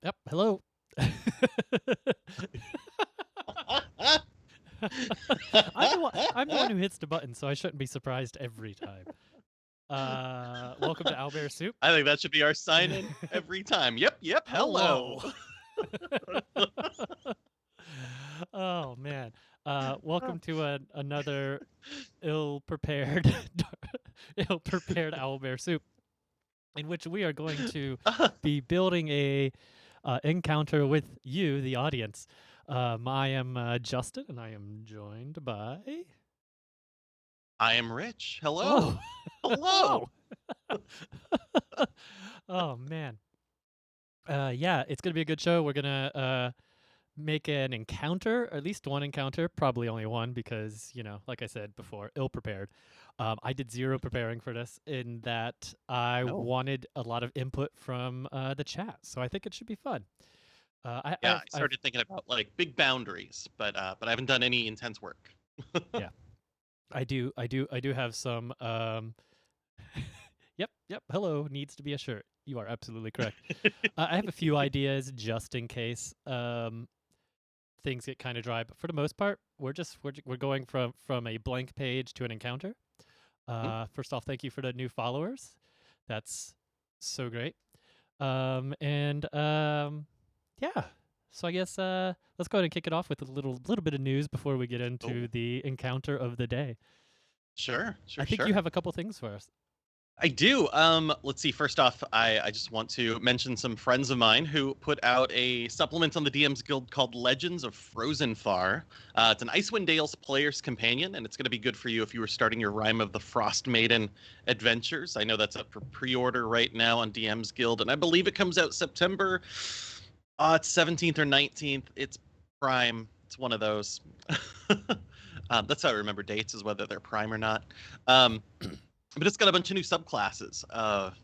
Yep. Hello. I'm the one who hits the button, so I shouldn't be surprised every time. Welcome to Owlbear Soup. I think that should be our sign in every time. Yep, hello. Hello. Oh man. Welcome to another ill-prepared ill-prepared Owlbear Soup, in which we are going to be building a encounter with you, the audience. I am Justin, and I am joined by. I am Rich. Oh, Hello. hello. Hello. Oh man. Yeah, it's gonna be a good show. We're gonna make an encounter, or at least one encounter, probably only one because, like I said before, ill prepared. I did zero preparing for this in that I Oh. wanted a lot of input from the chat, so I think it should be fun. Yeah, I started thinking about like big boundaries, but I haven't done any intense work. Yeah, I do have some. Yep. Hello needs to be a shirt. You are absolutely correct. I have a few ideas just in case things get kind of dry, but for the most part, we're going from a blank page to an encounter. Hmm? First off, thank you for the new followers. That's so great. And yeah. So I guess let's go ahead and kick it off with a little bit of news before we get into Oh, the encounter of the day. sure, I sure, think you sure. have a couple things for us. I do. Let's see. First off, I just want to mention some friends of mine who put out a supplement on the DM's Guild called Legends of Frozen Far. It's an Icewind Dale's Player's Companion, and it's going to be good for you if you were starting your Rime of the Frost Maiden adventures. I know that's up for pre-order right now on DM's Guild, and I believe it comes out September. It's 17th or 19th. It's Prime. It's one of those. That's how I remember dates, is whether they're Prime or not. But it's got a bunch of new subclasses.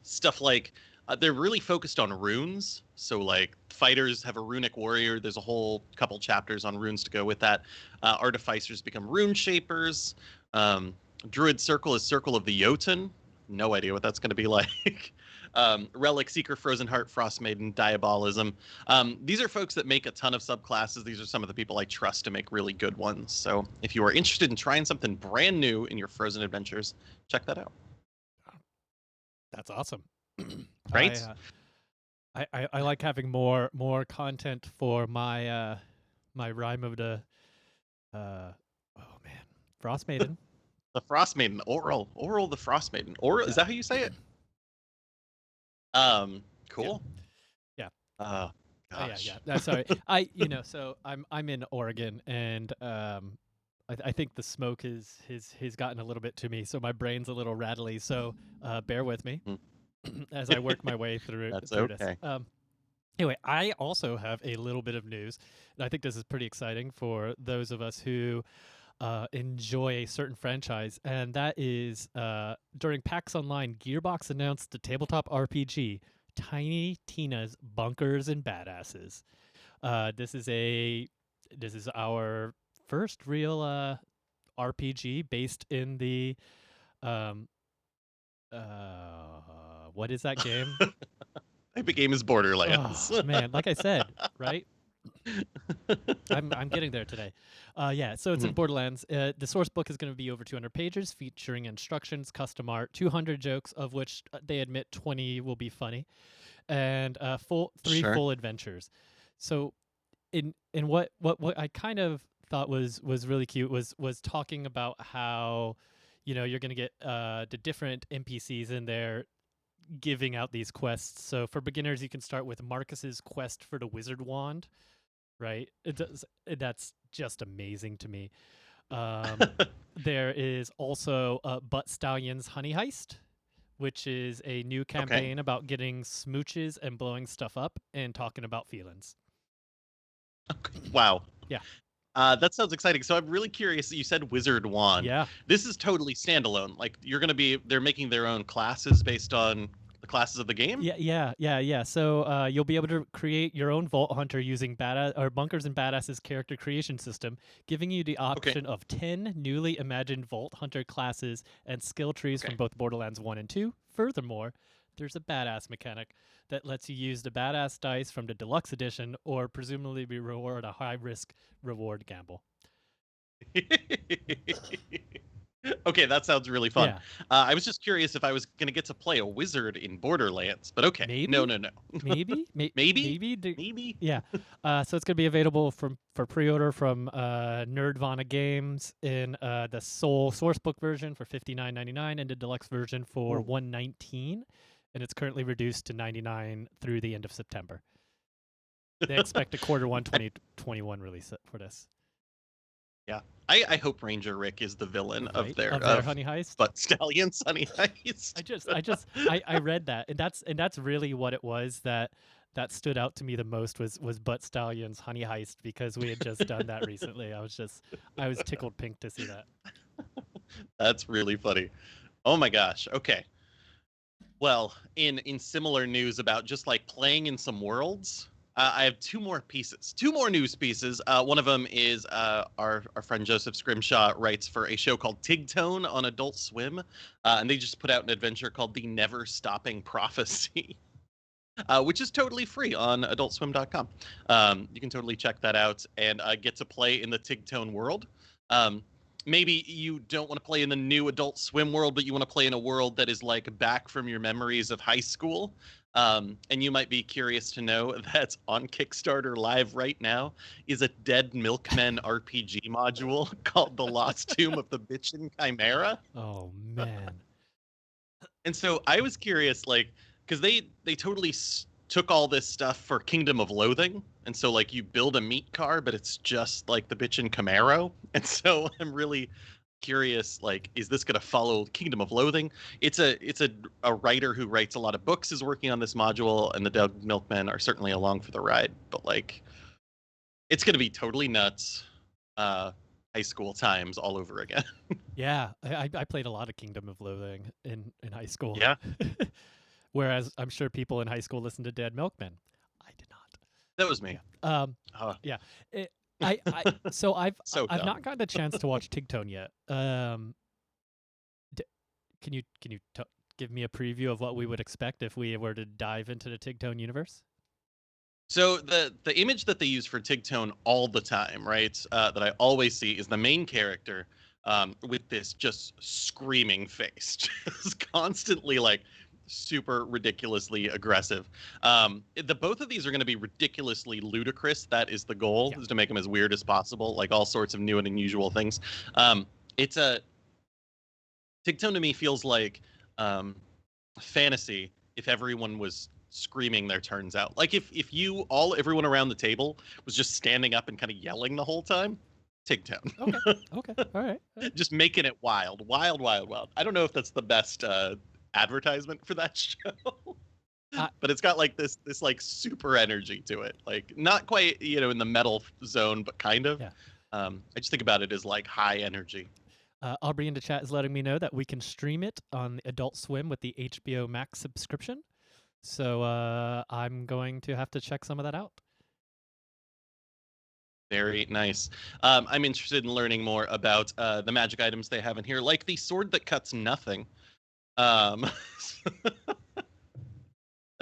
Stuff like they're really focused on runes. So like fighters have a runic warrior. There's a whole couple chapters on runes to go with that. Artificers become rune shapers. Druid circle is circle of the Jotun. No idea what that's going to be like. Relic Seeker, Frozen Heart, Frost Maiden, Diabolism. These are folks that make a ton of subclasses. These are some of the people I trust to make really good ones. So if you are interested in trying something brand new in your Frozen adventures, check that out. That's awesome. I, Right? I like having more content for my rhyme of the oh man, Frost Maiden. The Frost Maiden, Oral the Frost Maiden. Oral, is Yeah. that how you say it? Yeah. Cool. Yeah. Oh Yeah. gosh. Sorry. So I'm in Oregon, and I think the smoke has gotten a little bit to me, so my brain's a little rattly. So bear with me Mm. as I work my way through That's this. okay. Anyway, I also have a little bit of news, and I think this is pretty exciting for those of us who enjoy a certain franchise, and that is during PAX Online, Gearbox announced the tabletop RPG Tiny Tina's Bunkers and Badasses. This is our first real RPG based in the um what is that game? Type of game is Oh Borderlands. man, like I said, right? I'm getting there today. Yeah, so it's in Mhm. Borderlands. The source book is going to be over 200 pages, featuring instructions, custom art, 200 jokes, of which they admit 20 will be funny, and three Sure. full adventures. So, in what I kind of thought was really cute was talking about how, you're going to get the different NPCs in there giving out these quests. So for beginners, you can start with Marcus's quest for the wizard wand, right? That's just amazing to me. There is also Butt Stallion's Honey Heist, which is a new Okay. campaign about getting smooches and blowing stuff up and talking about feelings. Wow. Yeah, That sounds exciting. So I'm really curious. You said Wizard Wand. yeah, This is totally standalone. Like they're making their own classes based on the classes of the game. yeah. So you'll be able to create your own Vault Hunter using Badass or Bunkers and Badass's character creation system, giving you the Okay. option of 10 newly imagined Vault Hunter classes and skill trees Okay. from both Borderlands 1 and 2. Furthermore, there's a badass mechanic that lets you use the badass dice from the deluxe edition, or presumably be reward a high risk reward gamble. Okay, that sounds really fun. Yeah, I was just curious if I was going to get to play a wizard in Borderlands, but okay. No, maybe, no, no. maybe, Maybe? maybe. Maybe? Yeah, so it's gonna be available for pre-order from Nerdvana Games in the Soul Sourcebook version for $59.99 and the deluxe version for Ooh. $119, and it's currently reduced to $99 through the end of September. They expect a Q1 2021 release for this. Yeah. I hope Ranger Rick is the villain Right, of of their Honey Heist. But Stallion's Honey Heist. I read that, and that's really what it was that stood out to me the most was Butt Stallion's Honey Heist, because we had just done that recently. I was tickled pink to see that. That's really funny. Oh my gosh. Okay. Well, in similar news about just like playing in some worlds, I have two more news pieces. One of them is our friend Joseph Scrimshaw writes for a show called Tigtone on Adult Swim, and they just put out an adventure called The Never Stopping Prophecy, which is totally free on AdultSwim.com. You can totally check that out and get to play in the Tigtone world. Maybe you don't want to play in the new Adult Swim world, but you want to play in a world that is like back from your memories of high school. And you might be curious to know that on Kickstarter live right now is a Dead Milkmen RPG module called The Lost Tomb of the Bitchin' Chimera. Oh man. And so I was curious, like, because they totally took all this stuff for Kingdom of Loathing, and so like you build a meat car, but it's just like the bitchin' Camaro. And so I'm really curious, like, is this going to follow Kingdom of Loathing? It's a writer who writes a lot of books is working on this module, and the Dead Milkmen are certainly along for the ride. But like, it's going to be totally nuts. High school times all over again. Yeah, I played a lot of Kingdom of Loathing in high school. Yeah, Whereas I'm sure people in high school listened to Dead Milkmen. I did not. that was me. Yeah. Yeah. So I've So I've dumb. not gotten a chance to watch Tigtone yet. Can you give me a preview of what we would expect if we were to dive into the Tigtone universe? So the image that they use for Tigtone all the time, right? That I always see is the main character with this just screaming face, just constantly like super ridiculously aggressive. The both of these are going to be ridiculously ludicrous. That is the goal, Yeah. is to make them as weird as possible, like all sorts of new and unusual things. It's a Tigtone to me feels like fantasy if everyone was screaming their turns out. Like if everyone around the table was just standing up and kind of yelling the whole time, Tigtone. Okay. All right. Just making it wild, wild, wild, wild. I don't know if that's the best advertisement for that show. But it's got like this like super energy to it. Like not quite, in the metal zone, but kind of. Yeah. I just think about it as like high energy. Aubrey in the chat is letting me know that we can stream it on Adult Swim with the HBO Max subscription. So I'm going to have to check some of that out. Very nice. I'm interested in learning more about the magic items they have in here, like the sword that cuts nothing. That's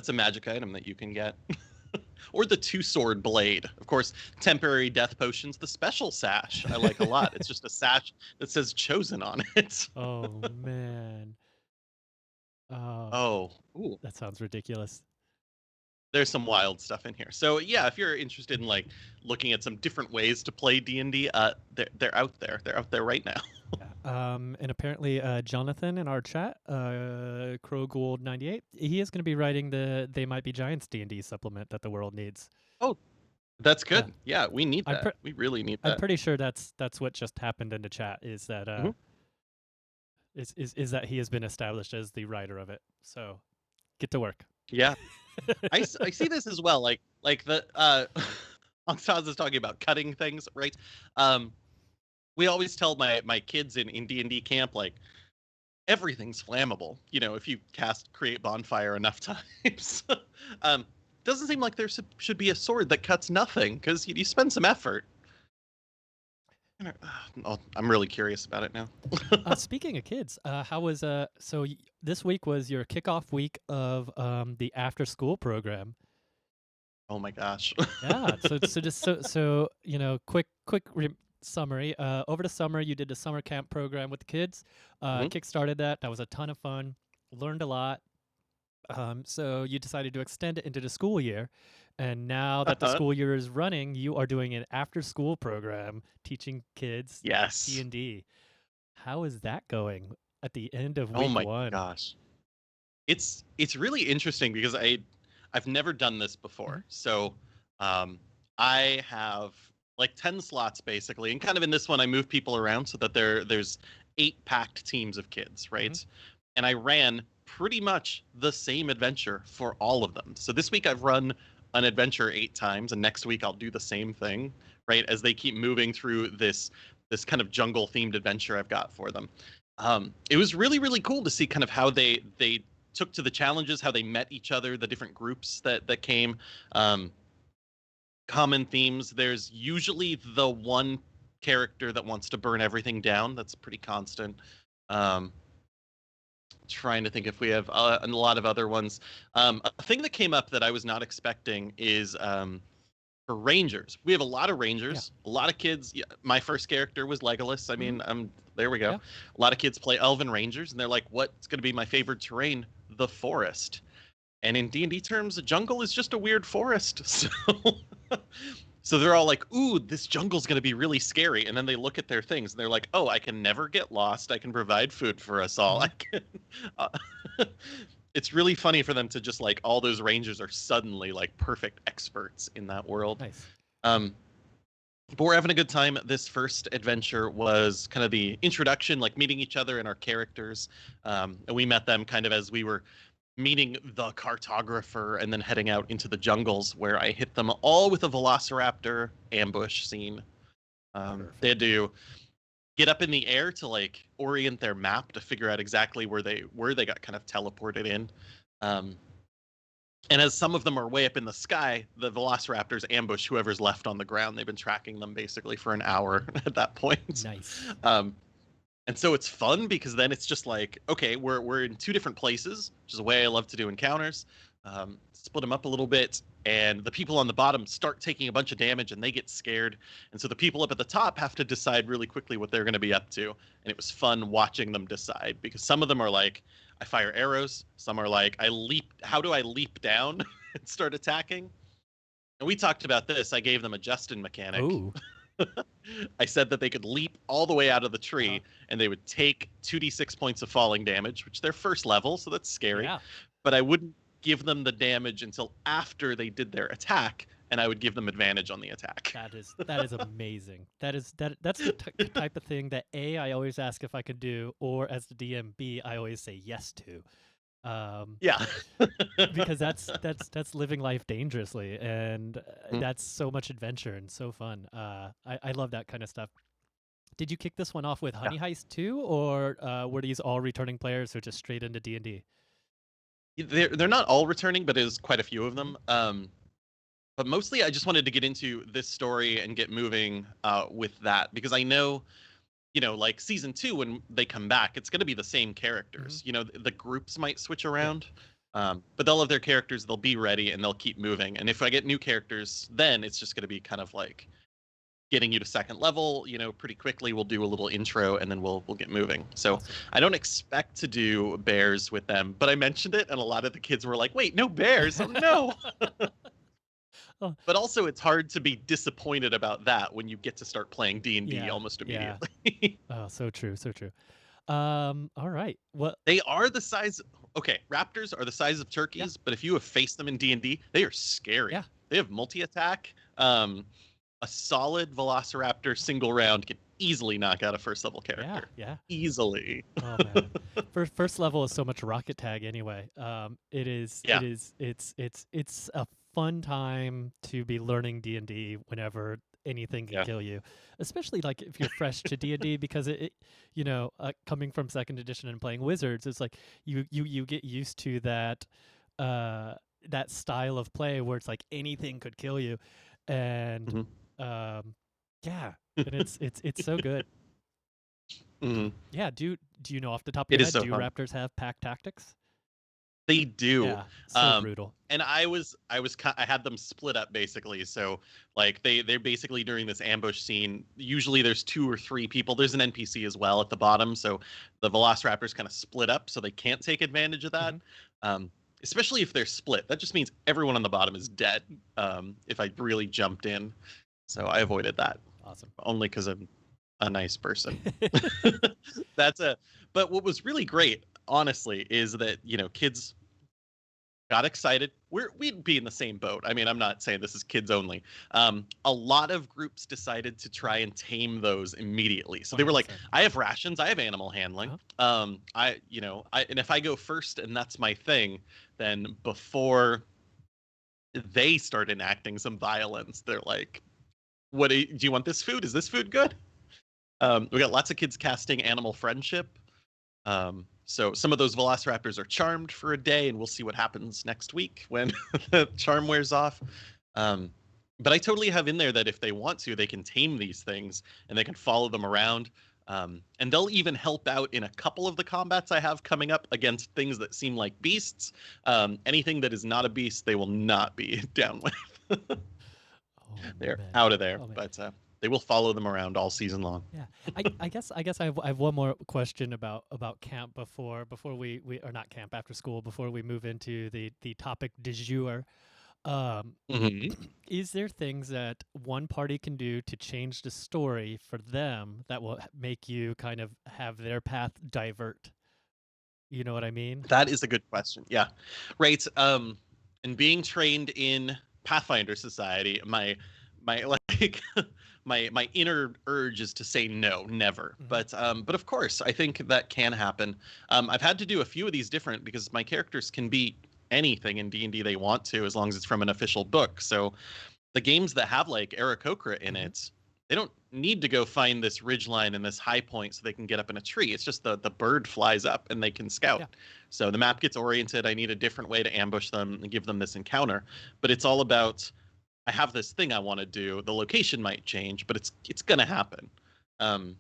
a magic item that you can get. Or the two-sword blade. Of course, temporary death potions, the special sash I like a lot. It's just a sash that says chosen on it. Oh, man. Oh, ooh. That sounds ridiculous. There's some wild stuff in here. So yeah, if you're interested in like looking at some different ways to play D&D, they're out there. They're out there right now. Yeah. And apparently Jonathan in our chat, Crowgold98, he is going to be writing the They Might Be Giants D&D supplement that the world needs. Oh, that's good. Yeah, we need that. We really need that. I'm pretty sure that's what just happened in the chat, is that is that he has been established as the writer of it. So get to work. Yeah. I see this as well. Like the Oxaz is talking about cutting things, right? We always tell my kids in D&D camp, like, everything's flammable. If you create bonfire enough times. Doesn't seem like there should be a sword that cuts nothing, because you spend some effort. Oh, I'm really curious about it now. Speaking of kids, how was this week was your kickoff week of the after school program. Oh my gosh. Yeah. So quick summary. Over the summer, you did the summer camp program with the kids. Mhm. Kickstarted that. That was a ton of fun. Learned a lot. So you decided to extend it into the school year, and now that the school year is running, you are doing an after-school program teaching kids D Yes. and D. How is that going at the end of Oh week my one? gosh. It's really interesting because I've never done this Mhm, before. So um I have like 10 slots basically, and kind of in this one I move people around so that there's eight packed teams of kids, mhm, right? And I ran pretty much the same adventure for all of them. So this week I've run an adventure 8 times, and next week I'll do the same thing, right? As they keep moving through this kind of jungle themed adventure I've got for them. It was really really cool to see kind of how they took to the challenges, how they met each other, the different groups that came. Um, Common themes. There's usually the one character that wants to burn everything down. That's pretty constant. Um, Trying to think if we have a lot of other ones. A thing that came up that I was not expecting is for rangers. We have a lot of yeah. rangers, a lot of kids. Yeah, my first character was Legolas. I Mhm, mean, there we go. yeah. A lot of kids play elven rangers, and they're like, "What's going to be my favorite terrain? The forest." And in D&D terms, a jungle is just a weird forest. So they're all like, "Ooh, this jungle's going to be really scary." And then they look at their things and they're like, "Oh, I can never get lost. I can provide food for us all. I Mhm, can uh, It's really funny for them to just like all those rangers are suddenly like perfect experts in that world. nice. Um but we're having a good time. This first adventure was kind of the introduction, like meeting each other and our characters. And we met them kind of as we were meeting the cartographer and then heading out into the jungles where I hit them all with a velociraptor ambush scene. They had Perfect. to get up in the air to like orient their map to figure out exactly where they got kind of teleported in. Um, and as some of them are way up in the sky, the velociraptors ambush whoever's left on the ground. They've been tracking them basically for an hour at that point. Nice. Um, and so it's fun because then it's just like, okay, we're in two different places, which is a way I love to do encounters. Split them up a little bit, and the people on the bottom start taking a bunch of damage, and they get scared. And so the people up at the top have to decide really quickly what they're going to be up to. And it was fun watching them decide because some of them are like, I fire arrows. Some are like, I leap. How do I leap down and start attacking? And we talked about this. I gave them a Justin mechanic. Oh. I said that they could leap all the way out of the Uh-huh. tree and they would take 2d6 points of falling damage, which they're first level, so that's scary. Yeah. But I wouldn't give them the damage until after they did their attack, and I would give them advantage on the attack. That is amazing. That's the type of thing that A, I always ask if I could do, or as the DM, B, I always say yes to. Um, Yeah. because that's living life dangerously, and Mm, that's so much adventure and so fun. I love that kind of stuff. Did you kick this one off with yeah. Honey Heist too, or were these all returning players who just straight into D&D? They're not all returning, but there's quite a few of Mm-hmm. them. But mostly I just wanted to get into this story and get moving with that because I know, like season two, when they come back, it's going to be the same Mm-hmm. characters. The groups might switch Yeah. around, but they'll have their characters, they'll be ready, and they'll keep moving. And if I get new characters, then it's just going to be kind of like getting you to second level, pretty quickly. We'll do a little intro and then we'll get moving. So Awesome. I don't expect to do bears with them, but I mentioned it and a lot of the kids were like, wait, no bears. Oh no. Oh, But also it's hard to be disappointed about that when you get to start playing D&D yeah. almost Yeah. immediately. Oh, so true. So true. All right. What? They are the size. Okay, raptors are the size of Yeah. turkeys, but if you have faced them in D&D, they are Yeah. scary. They have multi-attack. A solid velociraptor single round can easily knock out a first level Yeah. character. Yeah. Easily. Oh man, first level is so much rocket tag anyway. It is Yeah. it's a fun time to be learning D&D whenever anything can Yeah. kill you, especially like if you're fresh to D&D because coming from second edition and playing wizards, it's like you get used to uh that style of play where it's like anything could kill you, and Mhm. um yeah and it's so good. Mhm. Yeah, do you know off the top of It your is head, so do fun. Raptors have pack tactics? They do. Yeah, so Um, brutal. and I had them split up basically. So like they're basically during this ambush scene. Usually there's two or three people. There's an NPC as well at the bottom. So the Velociraptors kind of split up so they can't take advantage of that. Mhm. Um, especially if they're split. That just means everyone on the bottom is dead. If I really jumped in. So I avoided that Awesome. only because I'm a nice person. That's a but what was really great, honestly, is that, kids got excited. We'd be in the same boat. I mean, I'm not saying this is kids only. A lot of groups decided to try and tame those immediately. So they were like, 100%. "I have rations. I have animal handling. Uh-huh. And if I go first and that's my thing, then before they start enacting some violence, they're like, do you want this food? Is this food good?" We got lots of kids casting animal friendship. So some of those velociraptors are charmed for a day, and we'll see what happens next week when the charm wears off. Um, but I totally have in there that if they want to, they can tame these things and they can follow them around. And they'll even help out in a couple of the combats I have coming up against things that seem like beasts. Anything that is not a beast, they will not be down with. Oh They're man. out of there, Oh man. but they will follow them around all season long. Yeah. I guess I have one more question about camp before we or not camp after school before we move into the topic du jour. Um, Hmm. is there things that one party can do to change the story for them that will make you kind of have their path divert? You know what I mean? That is a good question. Yeah. Right. And being trained in Pathfinder Society, my like my inner urge is to say no, never. Hmm. But of course, I think that can happen. I've had to do a few of these different because my characters can be anything in D&D they want to as long as it's from an official book. So the games that have like Aarakocra in Hmm. it, they don't need to go find this ridge line and this high point so they can get up in a tree. It's just the bird flies up and they can scout. Yeah. So the map gets oriented. I need a different way to ambush them and give them this encounter. But it's all about I have this thing I want to do. The location might change, but it's gonna happen. Um,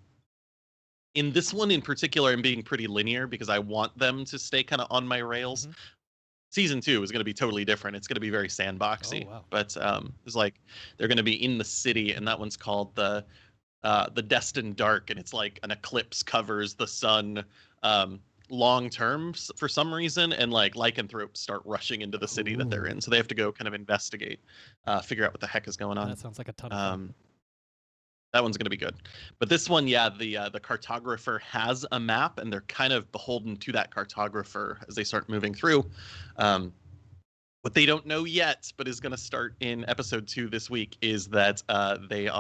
in this one in particular, I'm being pretty linear because I want them to stay kind of on my rails. Hmm. Season 2 is going to be totally different. It's going to be very Oh sandboxy, wow. but it's like they're going to be in the city, and that one's called the Destined Dark, and it's like an eclipse covers the sun um, long term for some reason, and like lycanthropes start rushing into the city that they're Ooh, in, so they have to go kind of investigate, figure out what the heck is going that on. sounds like a ton of fun. Um, that one's going to be good. But this one, yeah, the cartographer has a map, and they're kind of beholden to that cartographer as they start moving through. Um, what they don't know yet, but is going to start in episode 2 this week, is that the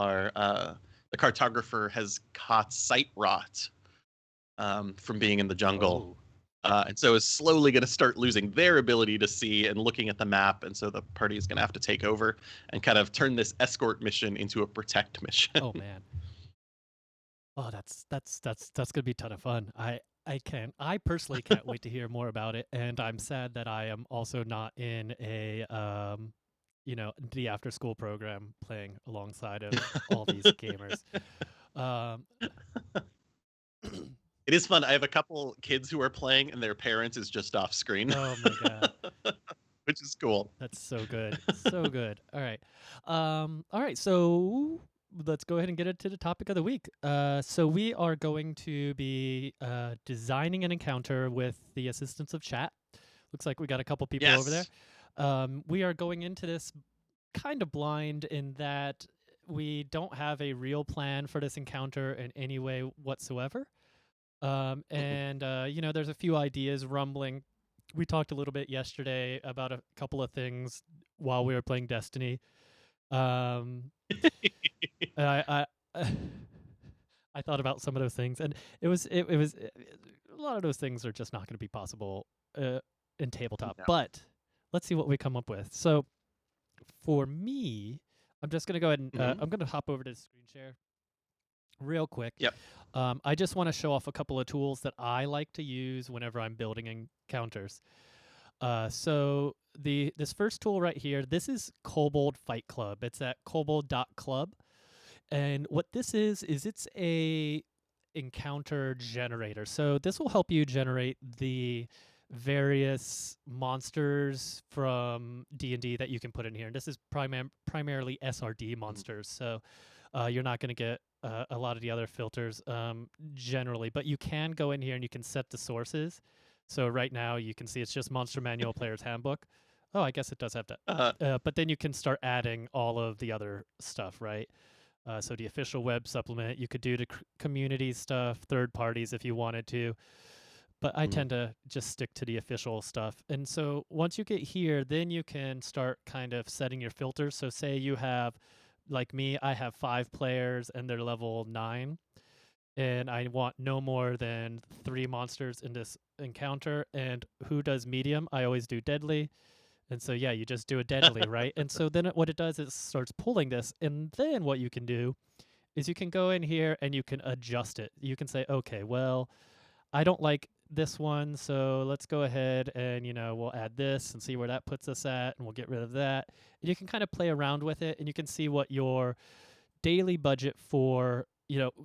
cartographer has caught sight rot from being in the jungle. Oh. And so is slowly going to start losing their ability to see and looking at the map. And so the party is going to have to take over and kind of turn this escort mission into a protect mission. Oh man. Oh, that's gonna be a ton of fun. I personally can't wait to hear more about it, and I'm sad that I am also not in a the after school program playing alongside of all these gamers. Um, It is fun. I have a couple kids who are playing, and their parents is just off screen, oh my god, which is cool. that's so good, so good. All right. So let's go ahead and get into the topic of the week. So we are going to be designing an encounter with the assistance of chat. Looks like we got a couple people over there. Yes. We are going into this kind of blind in that we don't have a real plan for this encounter in any way whatsoever. Mhm. And there's a few ideas rumbling. We talked a little bit yesterday about a couple of things while we were playing Destiny. Um, I I thought about some of those things, and it was a lot of those things are just not going to be possible in tabletop. No. But let's see what we come up with. So for me, I'm just going to go ahead and Hmm. I'm going to hop over to the screen share real quick. Yep. I just want to show off a couple of tools that I like to use whenever I'm building encounters. So this first tool right here, this is Kobold Fight Club. It's at kobold.club. And what this is it's a encounter generator. So this will help you generate the various monsters from D&D that you can put in here. And this is primarily SRD Mhm. monsters. So you're not going to get a lot of the other filters generally, but you can go in here and you can set the sources. So right now you can see it's just Monster Manual Player's Handbook. Oh, I guess it does have that. Uh, But then you can start adding all of the other stuff, right? So the official web supplement, you could do the community stuff, third parties if you wanted to, but I mhm. tend to just stick to the official stuff. And so once you get here, then you can start kind of setting your filters. So say you have, like me, I have 5 players and they're level 9, and I want no more than 3 monsters in this encounter. And who does medium? I always do deadly. And so yeah, you just do a deadly, right? And so then what it does is it starts pulling this, and then what you can do is you can go in here and you can adjust it. You can say, okay, well, I don't like this one, so let's go ahead and we'll add this and see where that puts us at, and we'll get rid of that. And you can kind of play around with it, and you can see what your daily budget for.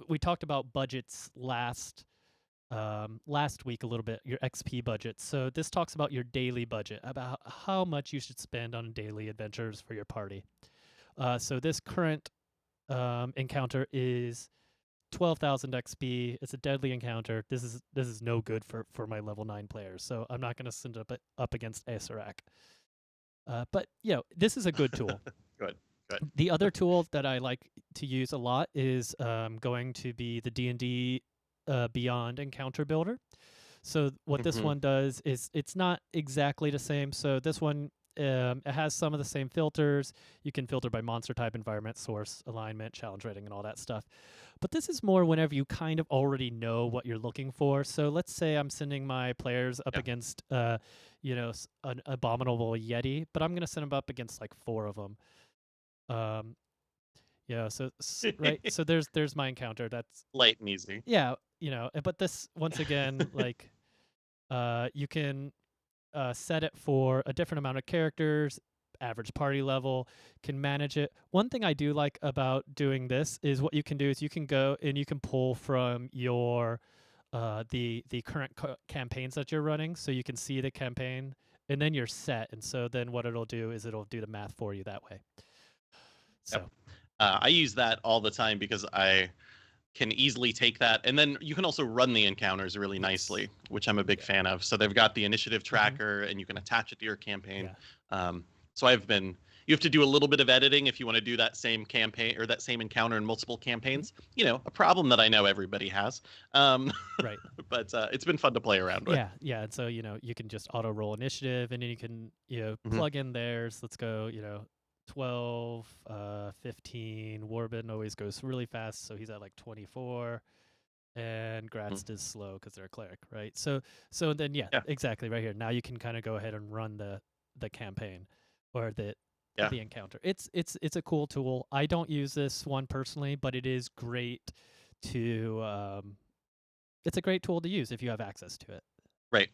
We talked about budgets last week a little bit, your XP budget. So this talks about your daily budget, about how much you should spend on daily adventures for your party. So this current encounter is 12,000 XP. It's a deadly encounter. This is no good for my level 9 players. So I'm not going to send it up against Asarak. But this is a good tool. Good, good. The other tool that I like to use a lot is going to be the D&D Beyond Encounter Builder. So what this Mhm. one does is it's not exactly the same. So this one it has some of the same filters. You can filter by monster type, environment, source, alignment, challenge rating, and all that stuff. But this is more whenever you kind of already know what you're looking for. So let's say I'm sending my players up Yeah. against an abominable yeti, but I'm going to send them up against like 4 of them. Um, yeah, so right, so there's my encounter. That's Light and easy. yeah, but this once again, like you can set it for a different amount of characters, average party level, can manage it. One thing I do like about doing this is what you can do is you can go and you can pull from your the current campaigns that you're running, so you can see the campaign, and then you're set. And so then what it'll do is it'll do the math for you that way. Yep. So I use that all the time because I can easily take that, and then you can also run the encounters really yes, nicely, which I'm a big yeah, fan of. So they've got the initiative hmm tracker, and you can attach it to your campaign. yeah, Um, so I've been. You have to do a little bit of editing if you want to do that same campaign or that same encounter in multiple hmm campaigns. A problem that I know everybody has. Um, right. but it's been fun to play around with. Yeah. And so, you can just auto roll initiative, and then you can, Hmm. plug in theirs. Let's go, 12, 15. Warbin always goes really fast. So he's at like 24. And Gratz is slow because they're a cleric, right? So then, yeah, Yeah, exactly right here. Now you can kind of go ahead and run the campaign or yeah, the encounter. It's a cool tool. I don't use this one personally, but it is great to, it's a great tool to use if you have access to it. right.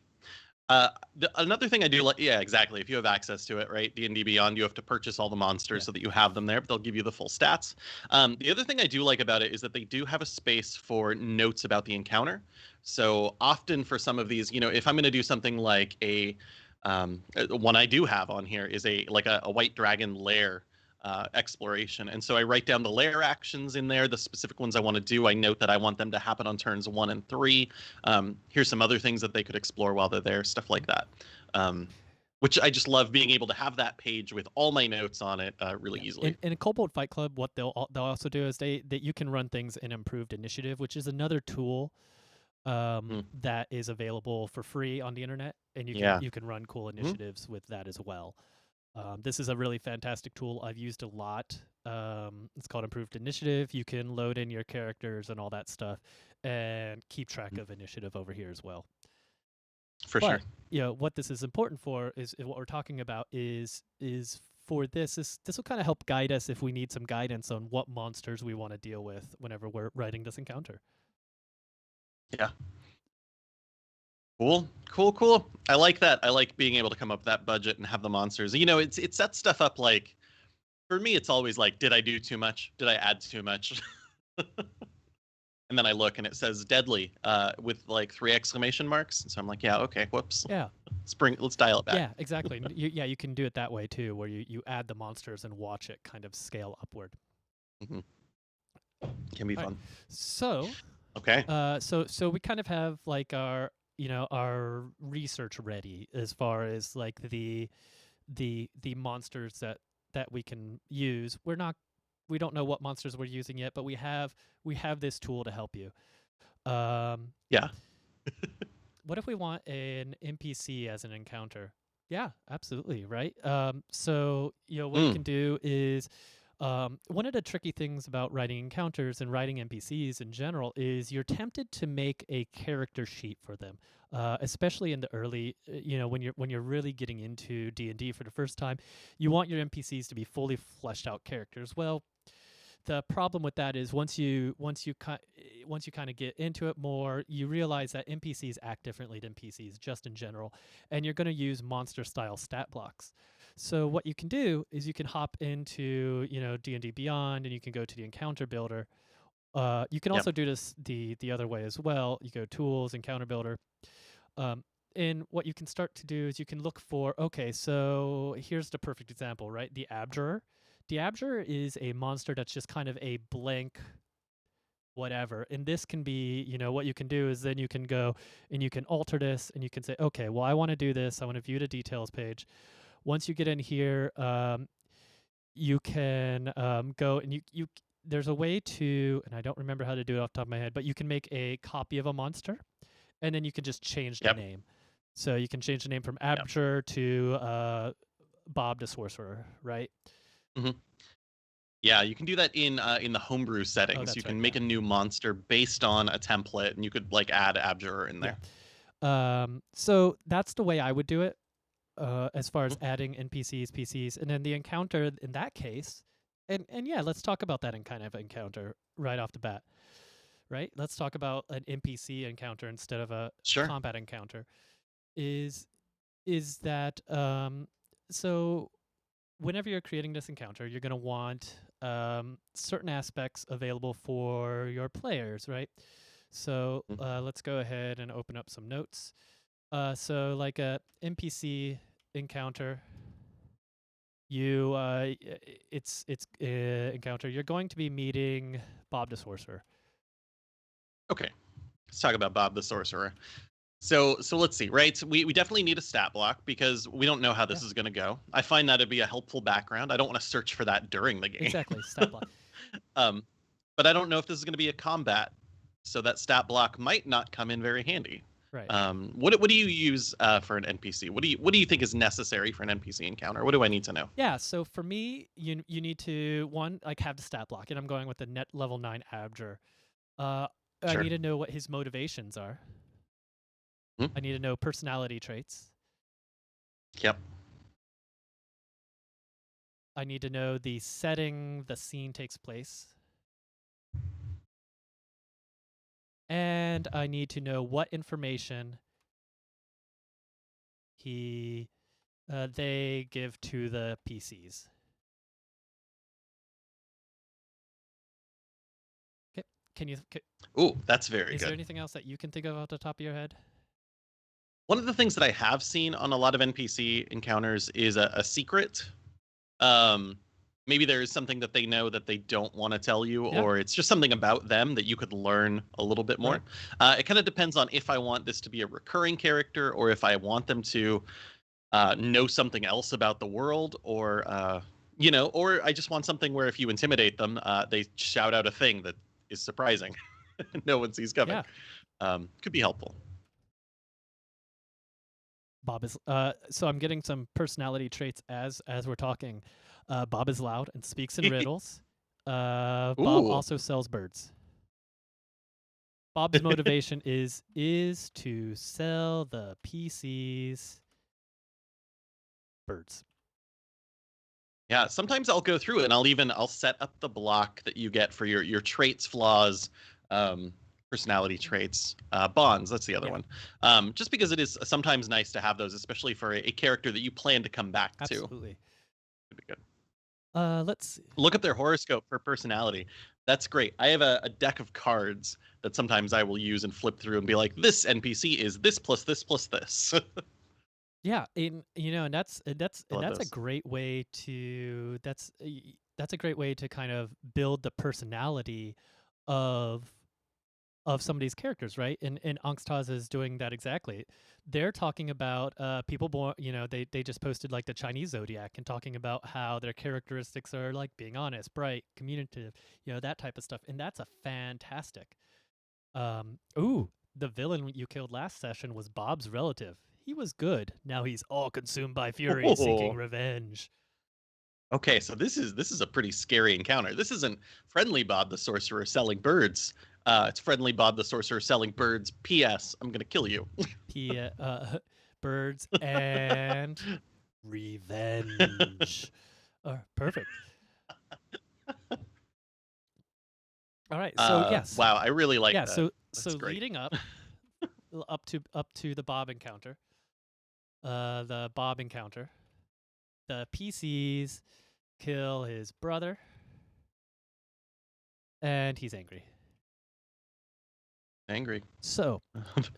Another thing I do like, yeah, exactly. If you have access to it, right? D&D Beyond, you have to purchase all the monsters Yeah. so that you have them there, but they'll give you the full stats. The other thing I do like about it is that they do have a space for notes about the encounter. So often for some of these, if I'm going to do something like one I do have on here is a white dragon lair exploration. And so I write down the layer actions in there, the specific ones I want to do. I note that I want them to happen on turns 1 and 3. Here's some other things that they could explore while they're there, stuff like that. Um, which I just love being able to have that page with all my notes on it really Yeah, easily. in Kobold Fight Club, what they'll also do is that you can run things in improved initiative, which is another tool Mm, that is available for free on the internet, and yeah. you can run cool Mhm. initiatives with that as well. This is a really fantastic tool I've used a lot. It's called Improved Initiative. You can load in your characters and all that stuff, and keep track of initiative over here as well. For sure. But what this is important for is what we're talking about is for this will kind of help guide us if we need some guidance on what monsters we want to deal with whenever we're writing this encounter. Yeah. Cool, cool, cool. I like that. I like being able to come up with that budget and have the monsters. It sets stuff up like For me, it's always like, did I do too much? Did I add too much? And then I look and it says deadly with like 3 exclamation marks. So I'm like, yeah, okay, whoops. Yeah. Let's dial it back. Yeah, exactly. Yeah, you can do it that way too, where you add the monsters and watch it kind of scale upward. Hmm. Can be All right. fun. So, Okay. so we kind of have like our our research ready as far as like the monsters that we can use. We don't know what monsters we're using yet, but we have this tool to help you. Um, Yeah. what if we want an NPC as an encounter? Yeah, absolutely, right? So what you Mm. can do is one of the tricky things about writing encounters and writing NPCs in general is you're tempted to make a character sheet for them, especially in the early, when you're really getting into D&D for the first time. You want your NPCs to be fully fleshed out characters. Well, the problem with that is once you kind of get into it more, you realize that NPCs act differently than PCs just in general, and you're going to use monster style stat blocks. So what you can do is you can hop into D&D Beyond, and you can go to the encounter builder. You can Yep. also do this the other way as well. You go tools, encounter builder. Um, and what you can start to do is you can look for, okay, so here's the perfect example, right? The Abjurer. The Abjurer is a monster that's just kind of a blank whatever. And this can be, what you can do is then you can go and you can alter this and you can say, okay, well, I want to do this. I want to view the details page. Once you get in here, you can go and you there's a way to, and I don't remember how to do it off the top of my head, but you can make a copy of a monster and then you can just change the Yep. name. So you can change the name from Yep. Abjure to Bob the Sorcerer, right? Hmm. Yeah, you can do that in the homebrew Oh, settings. You that's right. can Yeah, make a new monster based on a template, and you could like add Abjurer in yeah. there. So that's the way I would do it, as far as Mhm. adding NPCs, PCs, and then the encounter in that case. And yeah, let's talk about that in kind of encounter right off the bat, right? Let's talk about an NPC encounter instead of a Sure. combat encounter. Is is that so whenever you're creating this encounter, you're going to want certain aspects available for your players, right? So Mhm. let's go ahead and open up some notes. So like a NPC encounter, it's encounter. You're going to be meeting Bob the Sorcerer. Okay. Let's talk about Bob the Sorcerer. So let's see, right? We definitely need a stat block because we don't know how Yeah, this is going to go. I find that it'd be a helpful background. I don't want to search for that during the game. exactly. Stat block. um, but I don't know if this is going to be a combat, so that stat block might not come in very handy. Right. What do you use for an NPC? What do you think is necessary for an NPC encounter? What do I need to know? Yeah. So for me, you need to one like have the stat block, and I'm going with the net level 9 Abjure. Uh, I Sure. need to know what his motivations are. Hmm? I need to know personality traits. Yep. I need to know the setting the scene takes place. And I need to know what information he they give to the PCs. Okay. Can you? Ooh, that's very Is there good. anything else that you can think of off the top of your head? One of the things that I have seen on a lot of NPC encounters is a secret. Um, Maybe there is something that they know that they don't want to tell you, Yeah. or it's just something about them that you could learn a little bit more. Right. It kind of depends on if I want this to be a recurring character or if I want them to know something else about the world, or or I just want something where if you intimidate them, they shout out a thing that is surprising, no one sees coming. Yeah. Could be helpful. Bob is. So I'm getting some personality traits as we're talking. Bob is loud and speaks in riddles. Bob Ooh. also sells birds. Bob's motivation is to sell the PCs birds. Yeah, sometimes I'll go through it and I'll set up the block that you get for your traits, flaws, um, personality traits, bonds. That's the other Yeah, one. Just because it is sometimes nice to have those, especially for a character that you plan to come back to. absolutely. Could be good. Let's see. Look up their horoscope for personality. That's great. I have a deck of cards that sometimes I will use and flip through and be like, this NPC is this plus this plus this. Yeah, and that's I love that's a those. great way to that's a great way to kind of build the personality of some of these characters, right? And Angstaz is doing that exactly. They're talking about people born, they just posted like the Chinese zodiac and talking about how their characteristics are like being honest, bright, communicative, that type of stuff. And that's a fantastic. Ooh, the villain you killed last session was Bob's relative. He was good. Now he's all consumed by fury, seeking Oh. revenge. Okay, so this is a pretty scary encounter. This isn't friendly Bob the sorcerer selling birds. It's friendly Bob the sorcerer selling birds. P.S. I'm gonna kill you. Birds and revenge. Perfect. All right. So yes, Wow, I really like yeah. that. So That's great. leading up to the Bob encounter, the PCs kill his brother, and he's angry. Angry. So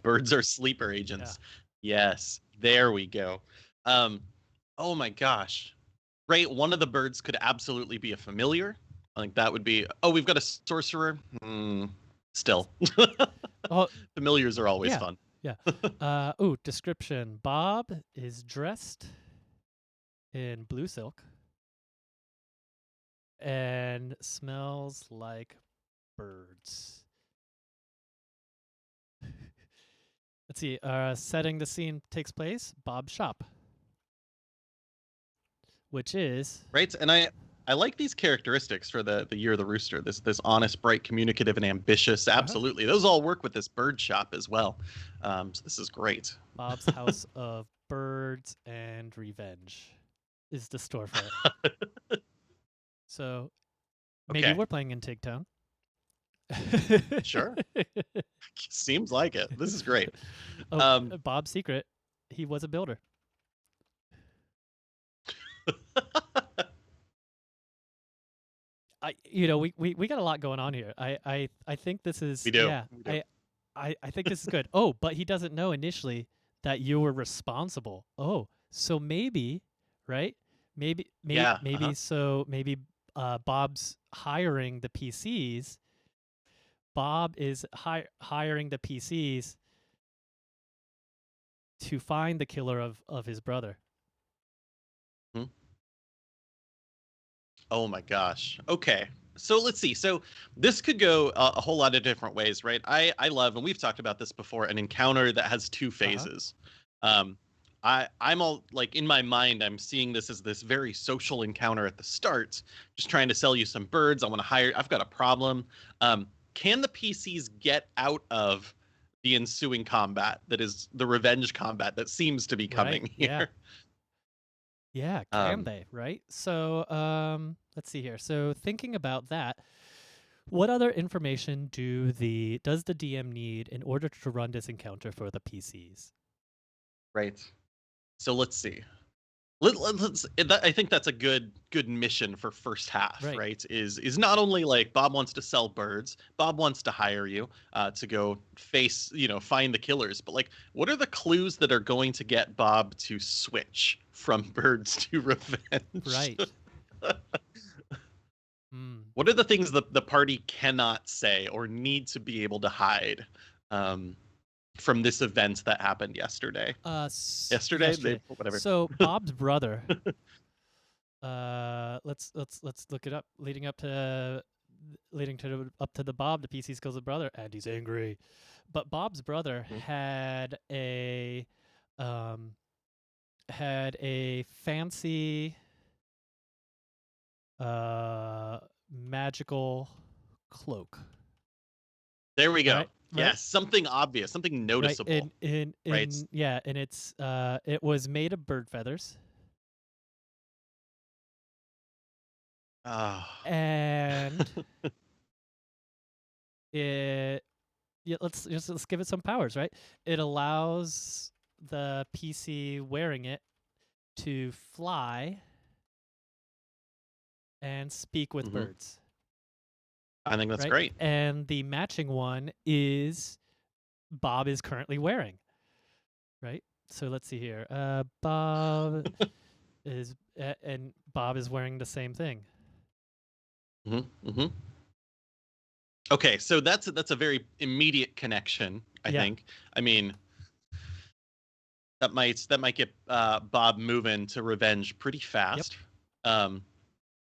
Birds are sleeper yeah, agents. Yes, there we go. Um, oh my gosh. Right, one of the birds could absolutely be a familiar. I think that would be. Oh, we've got a sorcerer. Still, oh familiars are always yeah, fun. yeah. Description: Bob is dressed in blue silk and smells like birds. Let's see. Setting the scene takes place Bob's shop, which is Right, and I like these characteristics for the year of the rooster. This honest, bright, communicative, and ambitious. uh-huh, Absolutely, those all work with this bird shop as well. So this is great. Bob's House of Birds and Revenge is the storefront. So maybe Okay, we're playing in Tigtown. sure. Seems like it. This is great. Oh, Um, Bob's secret: he was a builder. We got a lot going on here. I think this we is do. yeah. We do. I think this is good. Oh, but he doesn't know initially that you were responsible. Oh, so maybe, right? Yeah. Maybe so maybe Bob's hiring the PCs. Bob is hiring the PCs to find the killer of his brother. Mhm. Oh my gosh. Okay. So let's see. So this could go a whole lot of different ways, right? I love, and we've talked about this before, an encounter that has two Uh-huh. phases. Um, I'm all like in my mind, I'm seeing this as this very social encounter at the start, just trying to sell you some birds. I want to hire. I've got a problem. Can the PCs get out of the ensuing combat that is the revenge combat that seems to be Right. coming Yeah. here? Yeah, can Um, they, right? So, let's see here. So, thinking about that, what other information does the DM need in order to run this encounter for the PCs? right. So let's see. I think that's a good mission for first half, Right. right? Is not only like Bob wants to sell birds, Bob wants to hire you to go face, find the killers. But like, what are the clues that are going to get Bob to switch from birds to revenge? Right. Mm. What are the things that the party cannot say or need to be able to hide um, from this event that happened yesterday? Yesterday, they Yesterday. whatever. So, Bob's brother, let's look it up. Up to the Bob, the PC kills the brother, and he's angry. But Bob's brother Mhm. um had a fancy magical cloak. There we go. Right? Right? Yes, something obvious, something Right. noticeable, right? And it was made of bird feathers. Ah, And it yeah, let's give it some powers, right? It allows the PC wearing it to fly and speak with Hmm. birds, I think that's right? great. And the matching one is Bob is currently wearing, right? So let's see here. Bob is and Bob is wearing the same thing. Hmm. Hmm. Okay, so that's a very immediate connection, I Yeah. think. I mean, that might get Bob moving to revenge pretty Yep. fast. Um,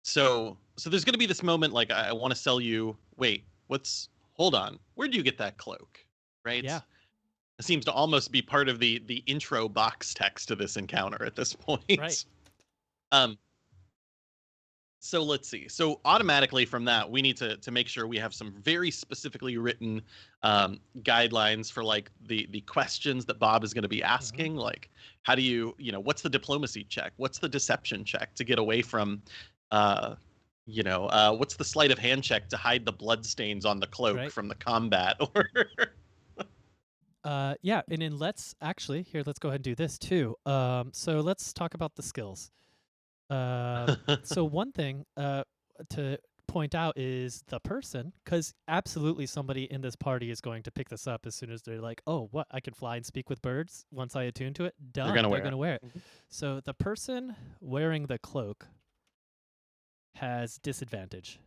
so there's gonna be this moment like I want to sell you. Wait, what's? Hold on, where do you get that cloak? Right? Yeah. It seems to almost be part of the intro box text to this encounter at this Right. point. Um, so let's see. So automatically from that, we need to make sure we have some very specifically written guidelines for like the questions that Bob is going to be Mm-hmm. asking. Like, how do what's the diplomacy check? What's the deception check to get away from, uh, what's the sleight of hand check to hide the blood stains on the cloak Right. from the combat? Or Yeah, and then let's actually here. Let's go ahead and do this too. So let's talk about the skills. So one thing to point out is the person, because absolutely somebody in this party is going to pick this up as soon as they're like, "Oh, what? I can fly and speak with birds." Once I attune to it, they're done. gonna They're wear gonna it. wear it. Mhm. So the person wearing the cloak has disadvantage.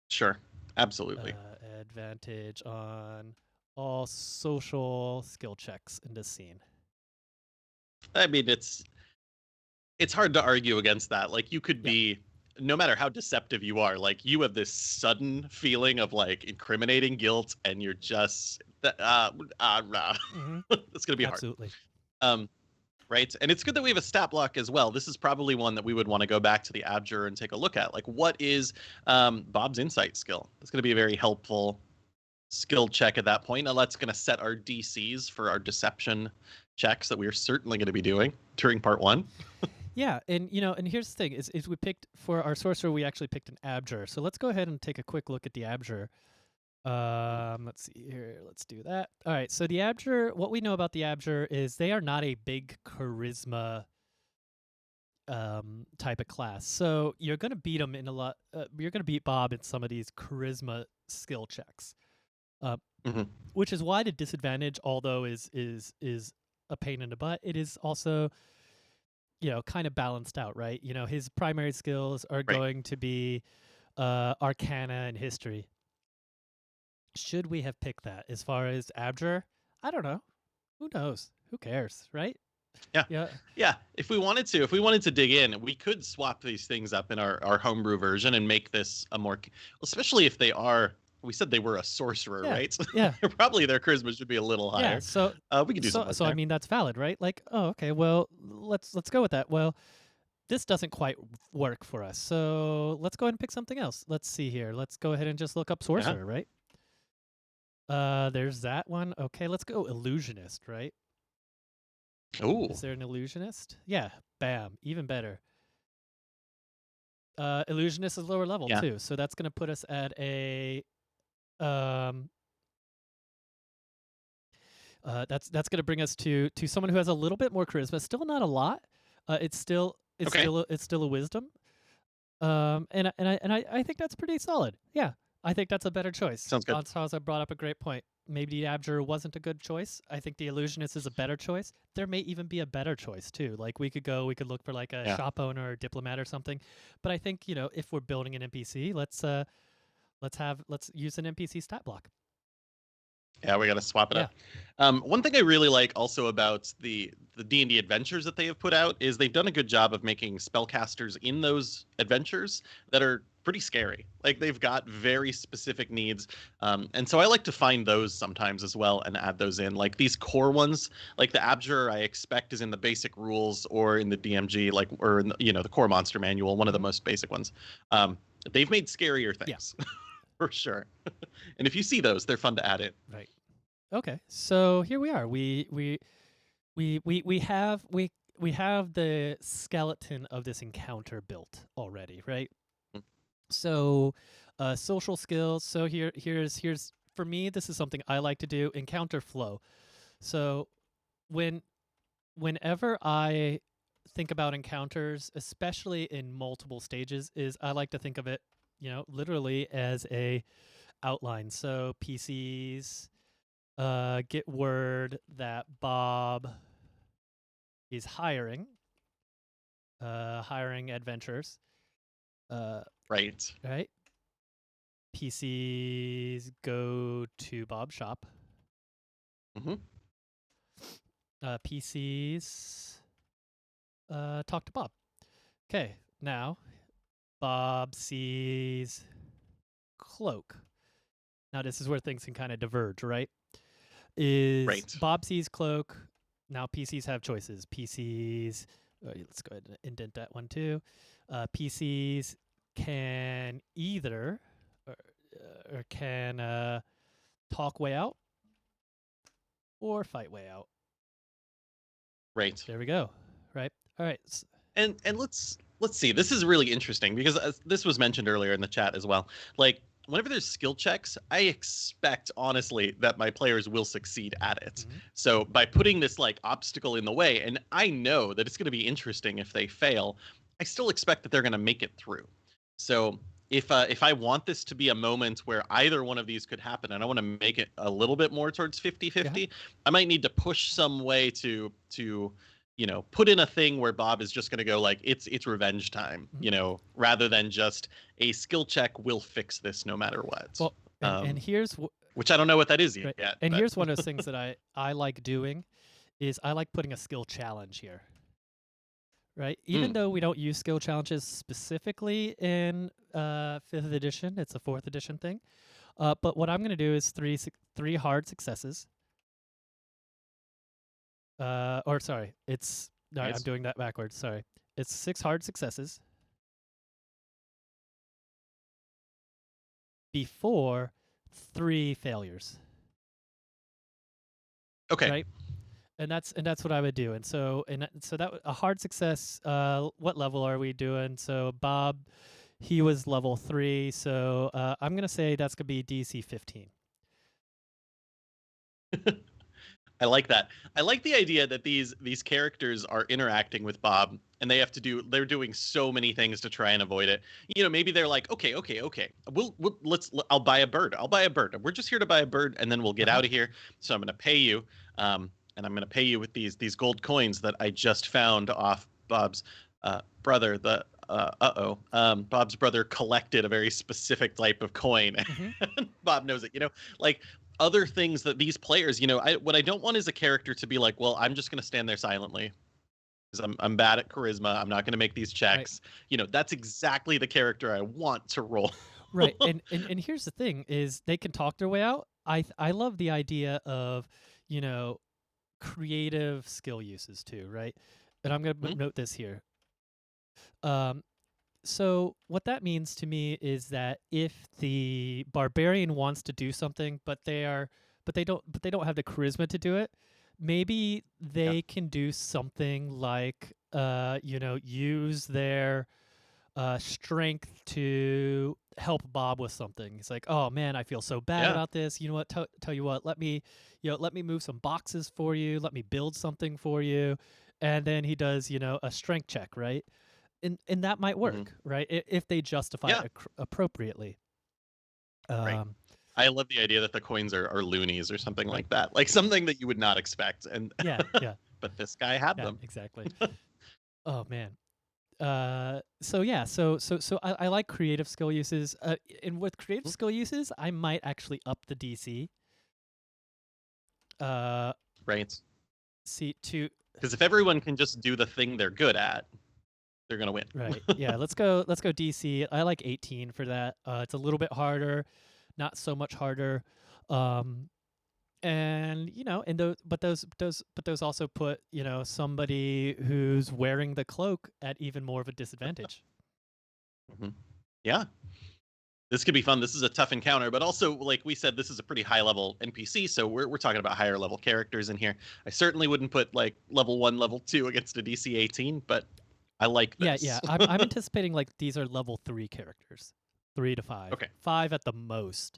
Sure, absolutely. Advantage on all social skill checks in this scene. I mean, it's hard to argue against that. Like you could Yeah. be no matter how deceptive you are, like you have this sudden feeling of like incriminating guilt and you're just rah. Mm-hmm. It's going to be hard. Absolutely. Um right? And it's good that we have a stat block as well. This is probably one that we would want to go back to the Abjure and take a look at. Like what is Bob's insight skill? That's going to be a very helpful skill check at that point. Now that's going to set our DCs for our deception checks that we are certainly going to be doing during part 1. Yeah, and and here's the thing: is we picked for our sorcerer, we actually picked an abjure. So let's go ahead and take a quick look at the abjure. Let's see here. Let's do that. All right. So the abjure, what we know about the abjure is they are not a big charisma type of class. So you're gonna beat them in a lot. You're gonna beat Bob in some of these charisma skill checks, uh, Hmm. which is why the disadvantage, although is a pain in the butt, it is also kind of balanced out, right? His primary skills are Right. going to be Arcana and History. Should we have picked that? As far as Abjure, I don't know. Who knows? Who cares, right? Yeah. Yeah, Yeah. If we wanted to dig in, we could swap these things up in our homebrew version and make this a more, especially if they are, we said they were a sorcerer, yeah, right? yeah, Probably their charisma should be a little yeah. higher. So, We could do some so, work so I there. mean that's valid, right? Like, oh, okay, well, let's go with that. Well, this doesn't quite work for us, so let's go ahead and pick something else. Let's see here. Let's go ahead and just look up Yeah. sorcerer, right? There's that one. Okay, let's go illusionist, right? Is Ooh. there an illusionist? Yeah, bam, even better. Illusionist is lower level Yeah. too, so that's gonna put us at a um. That's gonna bring us to someone who has a little bit more charisma. Still not a lot. It's still it's Okay. still a, it's still a wisdom. And I think that's pretty solid. Yeah, I think that's a better choice. Sounds good. Ansaza brought up a great point. Maybe the Abjure wasn't a good choice. I think the Illusionist is a better choice. There may even be a better choice too. Like we could look for like a Yeah. shop owner or diplomat or something. But I think if we're building an NPC, let's use an NPC stat block. Yeah, we got to swap it Yeah. up. One thing I really like also about the D&D adventures that they have put out is they've done a good job of making spellcasters in those adventures that are pretty scary. Like they've got very specific needs, and so I like to find those sometimes as well and add those in. Like these core ones, like the Abjure, I expect is in the basic rules or in the DMG, like or in the core monster manual, one of the Mhm. most basic ones. They've made scarier Yeah. things for sure. And if you see those, they're fun to add in. Right. Okay. So here we are. We have the skeleton of this encounter built already, right? So, social skills. So here's for me. This is something I like to do. Encounter flow. So when whenever I think about encounters, especially in multiple stages, is I like to think of it, literally as a outline. So PCs get word that Bob is hiring adventurers. Right. Right? PCs go to Bob's shop. Hmm. PCs talk to Bob. Okay, now Bob sees Cloak. Now this is where things can kind of diverge, right? Is Right. Bob sees Cloak. Now PCs have choices. PCs, let's go ahead and indent that one too. PCs can either or can talk way out or fight way out. Right. There we go. Right. All right. And let's see. This is really interesting because this was mentioned earlier in the chat as well. Like whenever there's skill checks, I expect honestly that my players will succeed at it. Mm-hmm. So by putting this like obstacle in the way, and I know that it's going to be interesting if they fail, I still expect that they're going to make it through. So if I want this to be a moment where either one of these could happen and I want to make it a little bit more towards 50-50, Yeah. I might need to push some way to put in a thing where Bob is just going to go like it's revenge time, Mm-hmm. rather than just a skill check will fix this no matter what. Well, and here's Which I don't know what that is right. yet, And but here's one of those things that I like doing is I like putting a skill challenge here. Right? Even mm, though we don't use skill challenges specifically in 5th edition, it's a 4th edition thing. But what I'm going to do is three hard successes. Or sorry, it's no, I'm right. doing that backwards. Sorry, it's 6 hard successes before 3 failures. Okay. Right? And that's what I would do. And so that a hard success. What level are we doing? So Bob, he was level 3. So I'm gonna say that's gonna be DC 15. I like that. I like the idea that these characters are interacting with Bob and they're doing so many things to try and avoid it. Maybe they're like, okay. I'll buy a bird. I'll buy a bird. We're just here to buy a bird and then we'll get Uh-huh. out of here. So I'm going to pay you and I'm going to pay you with these gold coins that I just found off Bob's brother. Bob's brother collected a very specific type of coin. Mm-hmm. Bob knows it. Like other things that these players, what I don't want is a character to be like, well, I'm just going to stand there silently because I'm bad at charisma. I'm not going to make these Right. checks. That's exactly the character I want to roll. Right. And here's the thing: is they can talk their way out. I love the idea of you know creative skill uses too. Right. And I'm gonna Mhm. note this here. Um, so what that means to me is that if the barbarian wants to do something, but they don't have the charisma to do it, maybe Yeah. they can do something like use their strength to help Bob with something. He's like, "Oh man, I feel so bad Yeah. about this. You know what? Tell you what, let me move some boxes for you. Let me build something for you." And then he does, a strength check, right? And that might Hmm. work, right? If they justify Yeah. it appropriately. Right. Um, I love the idea that the coins are loonies or something right. like that, like something that you would not expect. And Yeah, yeah, but this guy had yeah, them. exactly. Oh man. So yeah, so I like creative skill uses. And with creative Mhm. skill uses, I might actually up the DC. Uh, Right. see to Because if everyone can just do the thing they're good at, they're gonna win. right. Yeah, let's go DC. I like 18 for that. It's a little bit harder, not so much harder. Um, and but those also put somebody who's wearing the cloak at even more of a disadvantage. Mhm. Yeah. This could be fun. This is a tough encounter, but also, like we said, this is a pretty high level NPC, so we're talking about higher level characters in here. I certainly wouldn't put like level 1, level 2 against a DC 18, but I like Yeah, yeah. this. I'm anticipating like these are level 3 characters. 3 to 5. Okay. 5 at the most.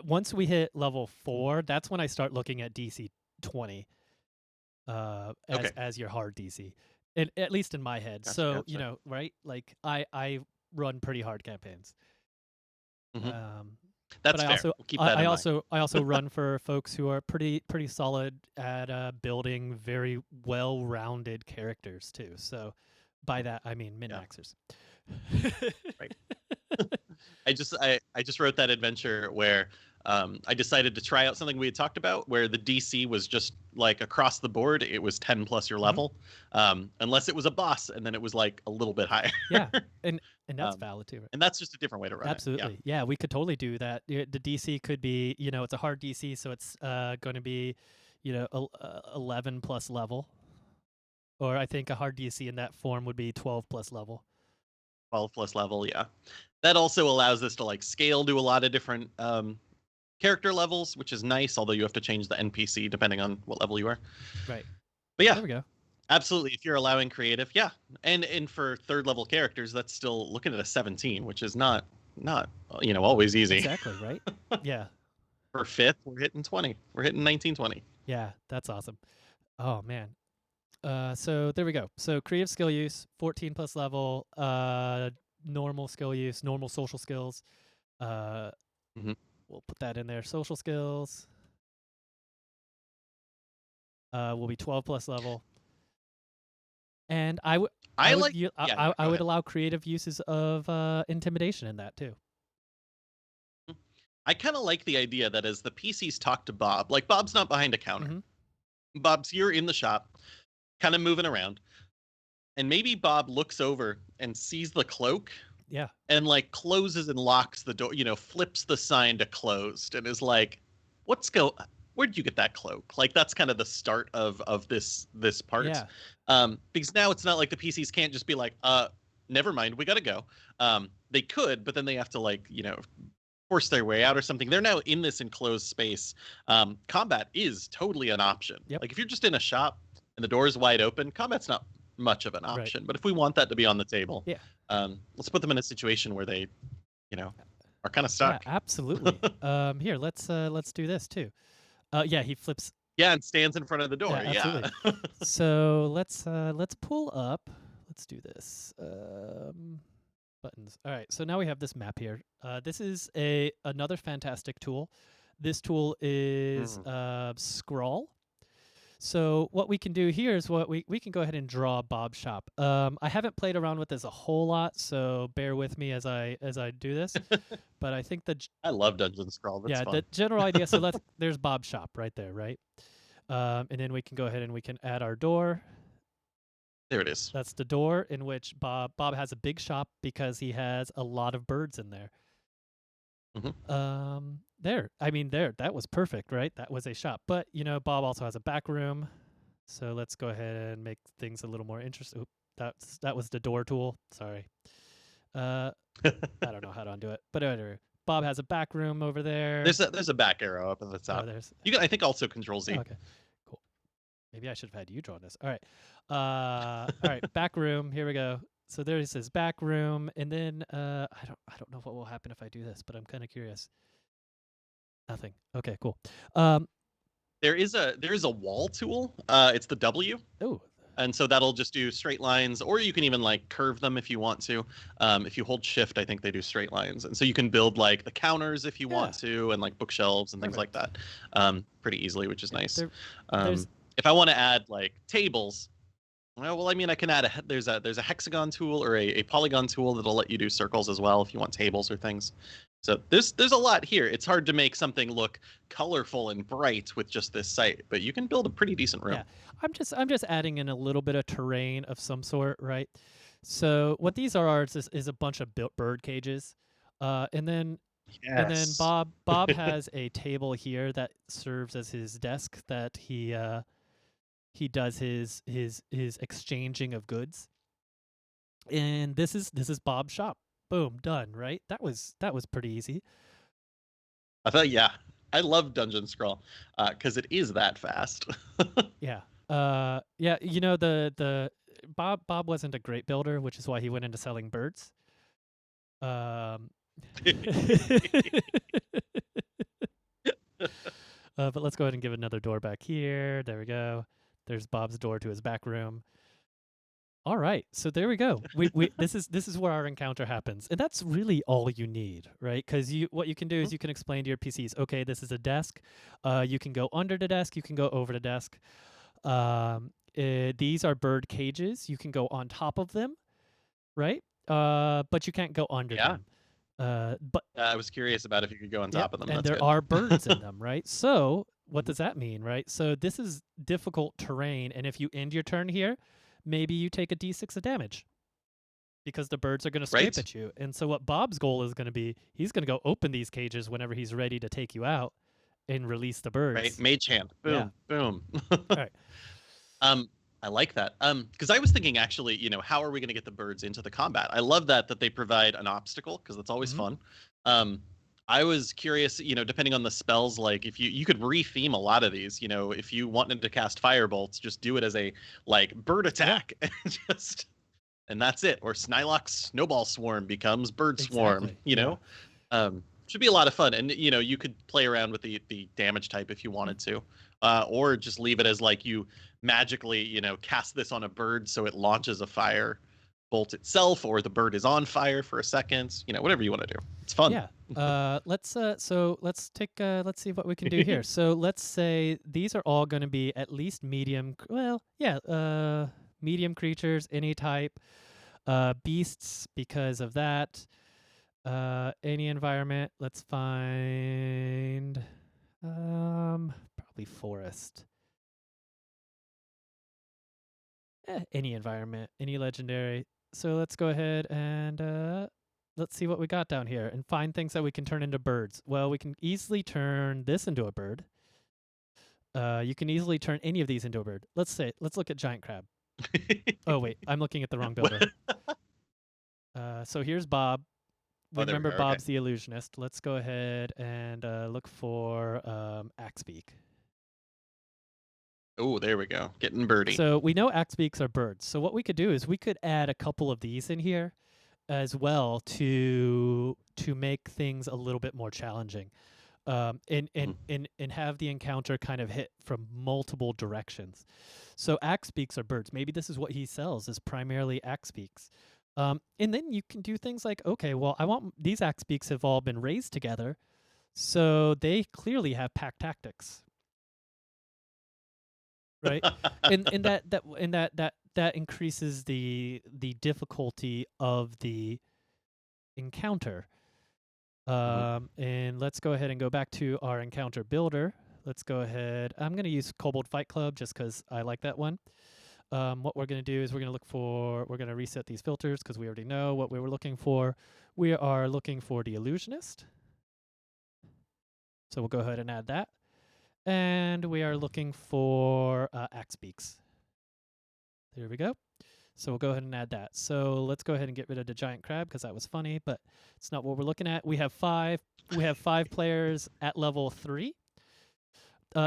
Once we hit level 4, that's when I start looking at DC 20 as Okay. as your hard DC. at least in my head. Gotcha, So gotcha. right, like I run pretty hard campaigns. Hmm. Um, but That's I fair. also We'll keep that in mind. I also run for folks who are pretty solid at building very well-rounded characters too. So by that I mean min Yeah, maxers. right. I just wrote that adventure where I decided to try out something we had talked about, where the DC was just like across the board. It was 10 plus your Hmm. level, unless it was a boss, and then it was like a little bit higher. Yeah, and that's um, valid too. and that's just a different way to run it. Yeah. Absolutely. Yeah, we could totally do that. The DC could be, it's a hard DC, so it's going to be, 11 plus level. Or I think a hard DC in that form would be 12 plus level. 12 plus level. Yeah. That also allows this to like scale to a lot of different character levels, which is nice, although you have to change the NPC depending on what level you are. Right. But yeah, There we go. absolutely. If you're allowing creative, yeah. And for third level characters, that's still looking at a 17, which is not always easy. Exactly, right? Yeah. For fifth, we're hitting 20. We're hitting 1920. Yeah, that's awesome. Oh man. So there we go. So creative skill use, 14 plus level, normal skill use, normal social skills. Uh Hmm. we'll put that in there. Social skills will be 12 plus level. And I like. Yeah, yeah. I Go would ahead. allow creative uses of intimidation in that too. I kind of like the idea that as the PCs talk to Bob, like Bob's not behind a counter. Hmm. Bob's here in the shop, kind of moving around, and maybe Bob looks over and sees the cloak Yeah. and like closes and locks the door, flips the sign to closed and is like, "What's go? Where'd you get that cloak?" Like that's kind of the start of this part, Yeah. because now it's not like the PCs can't just be like, never mind, we gotta go." They could, but then they have to like force their way out or something. They're now in this enclosed space. Combat is totally an option. Yep. Like if you're just in a shop and the door is wide open, combat's not much of an Right. option. But if we want that to be on the table, Yeah. let's put them in a situation where they, are kind of Yeah, stuck. absolutely. Here, let's do this too. Yeah, he flips. Yeah, and stands in front of the Yeah, door. Yeah. absolutely. So let's pull up. Let's do this. Buttons. All right. So now we have this map here. This is another fantastic tool. This tool is Mm. scroll. So what we can do here is we can go ahead and draw Bob's shop. I haven't played around with this a whole lot, so bear with me as I do this. But I think I love Dungeon Scrawl. That's the fun. general idea. So there's Bob's shop right there, right? And then we can go ahead and we can add our door. There it is. That's the door in which Bob has a big shop because he has a lot of birds in there. Hmm. There. I mean, that was perfect, right? That was a shop. But, Bob also has a back room. So let's go ahead and make things a little more interesting. Oop, that was the door tool. Sorry. I don't know how to undo it. But anyway, Bob has a back room over there. There's a back arrow up at the Oh, top. there's. You can, I think, also Control Oh, Z. okay. Cool. Maybe I should have had you draw this. All right. All right, back room. Here we go. So there it says back room, and then I don't know what will happen if I do this, but I'm kind of curious. Nothing. Okay, cool. There is a wall tool. It's the W, Oh, and so that'll just do straight lines, or you can even like curve them if you want to. If you hold Shift, I think they do straight lines, and so you can build like the counters if you yeah, want to, and like bookshelves and things like perfect. that, pretty easily, which is Yeah, nice. there's If I want to add like tables, well, I mean, I can add there's a hexagon tool or a polygon tool that'll let you do circles as well if you want tables or things. So there's a lot here. It's hard to make something look colorful and bright with just this site, but you can build a pretty decent room. yeah. I'm just adding in a little bit of terrain of some sort, right? So what these are is a bunch of bird cages, and then Yes. Bob has a table here that serves as his desk that he does his exchanging of goods. And this is Bob's shop. Boom, done, right? That was pretty easy. I thought, yeah, I love Dungeon Scroll because it is that fast. Yeah. Yeah, the Bob wasn't a great builder, which is why he went into selling birds. Um but let's go ahead and give another door back here. There we go. There's Bob's door to his back room. All right, so there we go. We this is where our encounter happens, and that's really all you need, right? Because what you can do Mhm. is you can explain to your PCs, okay, this is a desk. You can go under the desk, you can go over the desk. These are bird cages. You can go on top of them, right? But you can't go under Yeah. them. But I was curious about if you could go on Yep, top of them. and That's there good. are birds in them, right? So what Mhm. does that mean, right? So this is difficult terrain, and if you end your turn here, maybe you take a d6 of damage because the birds are going to scrape Right? at you. And so what Bob's goal is going to be, he's going to go open these cages whenever he's ready to take you out and release the Right? birds. Mage hand. Yeah. Boom. Boom. All right. I like that. Because I was thinking actually, how are we going to get the birds into the combat? I love that they provide an obstacle because that's always Mm-hmm. fun. Um, I was curious, depending on the spells, like if you could re-theme a lot of these, if you wanted to cast firebolts, just do it as a like bird Yeah. attack, and that's it. Or Snylock's snowball swarm becomes bird swarm. Exactly. Yeah. Should be a lot of fun, and you could play around with the damage type if you wanted to, or just leave it as like you magically cast this on a bird so it launches a fire bolt itself, or the bird is on fire for a second. Whatever you want to do. It's fun. Yeah. Let's see what we can do here. So let's say these are all going to be at least medium. Well, yeah. Medium creatures, any type. Beasts because of that. Any environment. Let's find. Probably forest. Any environment, any legendary. So let's go ahead and let's see what we got down here and find things that we can turn into birds. Well, we can easily turn this into a bird. You can easily turn any of these into a bird. Let's look at giant crab. Oh wait, I'm looking at the wrong builder. So here's Bob. We Oh, there we remember go. Okay. Bob's the illusionist. Let's go ahead and look for Axebeak. Oh, there we go. Getting birdie. So we know Axebeaks are birds. So what we could do is we could add a couple of these in here as well to make things a little bit more challenging, and have the encounter kind of hit from multiple directions. So axe beaks are birds. Maybe this is what he sells is primarily axe beaks. And then you can do things like, okay, well, I want these axe beaks have all been raised together, so they clearly have pack tactics, right? And that increases the difficulty of the encounter. Mhm. And let's go ahead and go back to our encounter builder. Let's go ahead. I'm going to use Kobold Fight Club just because I like that one. What we're going to do is we're going to reset these filters because we already know what we were looking for. We are looking for the illusionist. So we'll go ahead and add that. And we are looking for axe beaks. There we go. So we'll go ahead and add that. So let's go ahead and get rid of the giant crab because that was funny, but it's not what we're looking at. We have five players at level 3.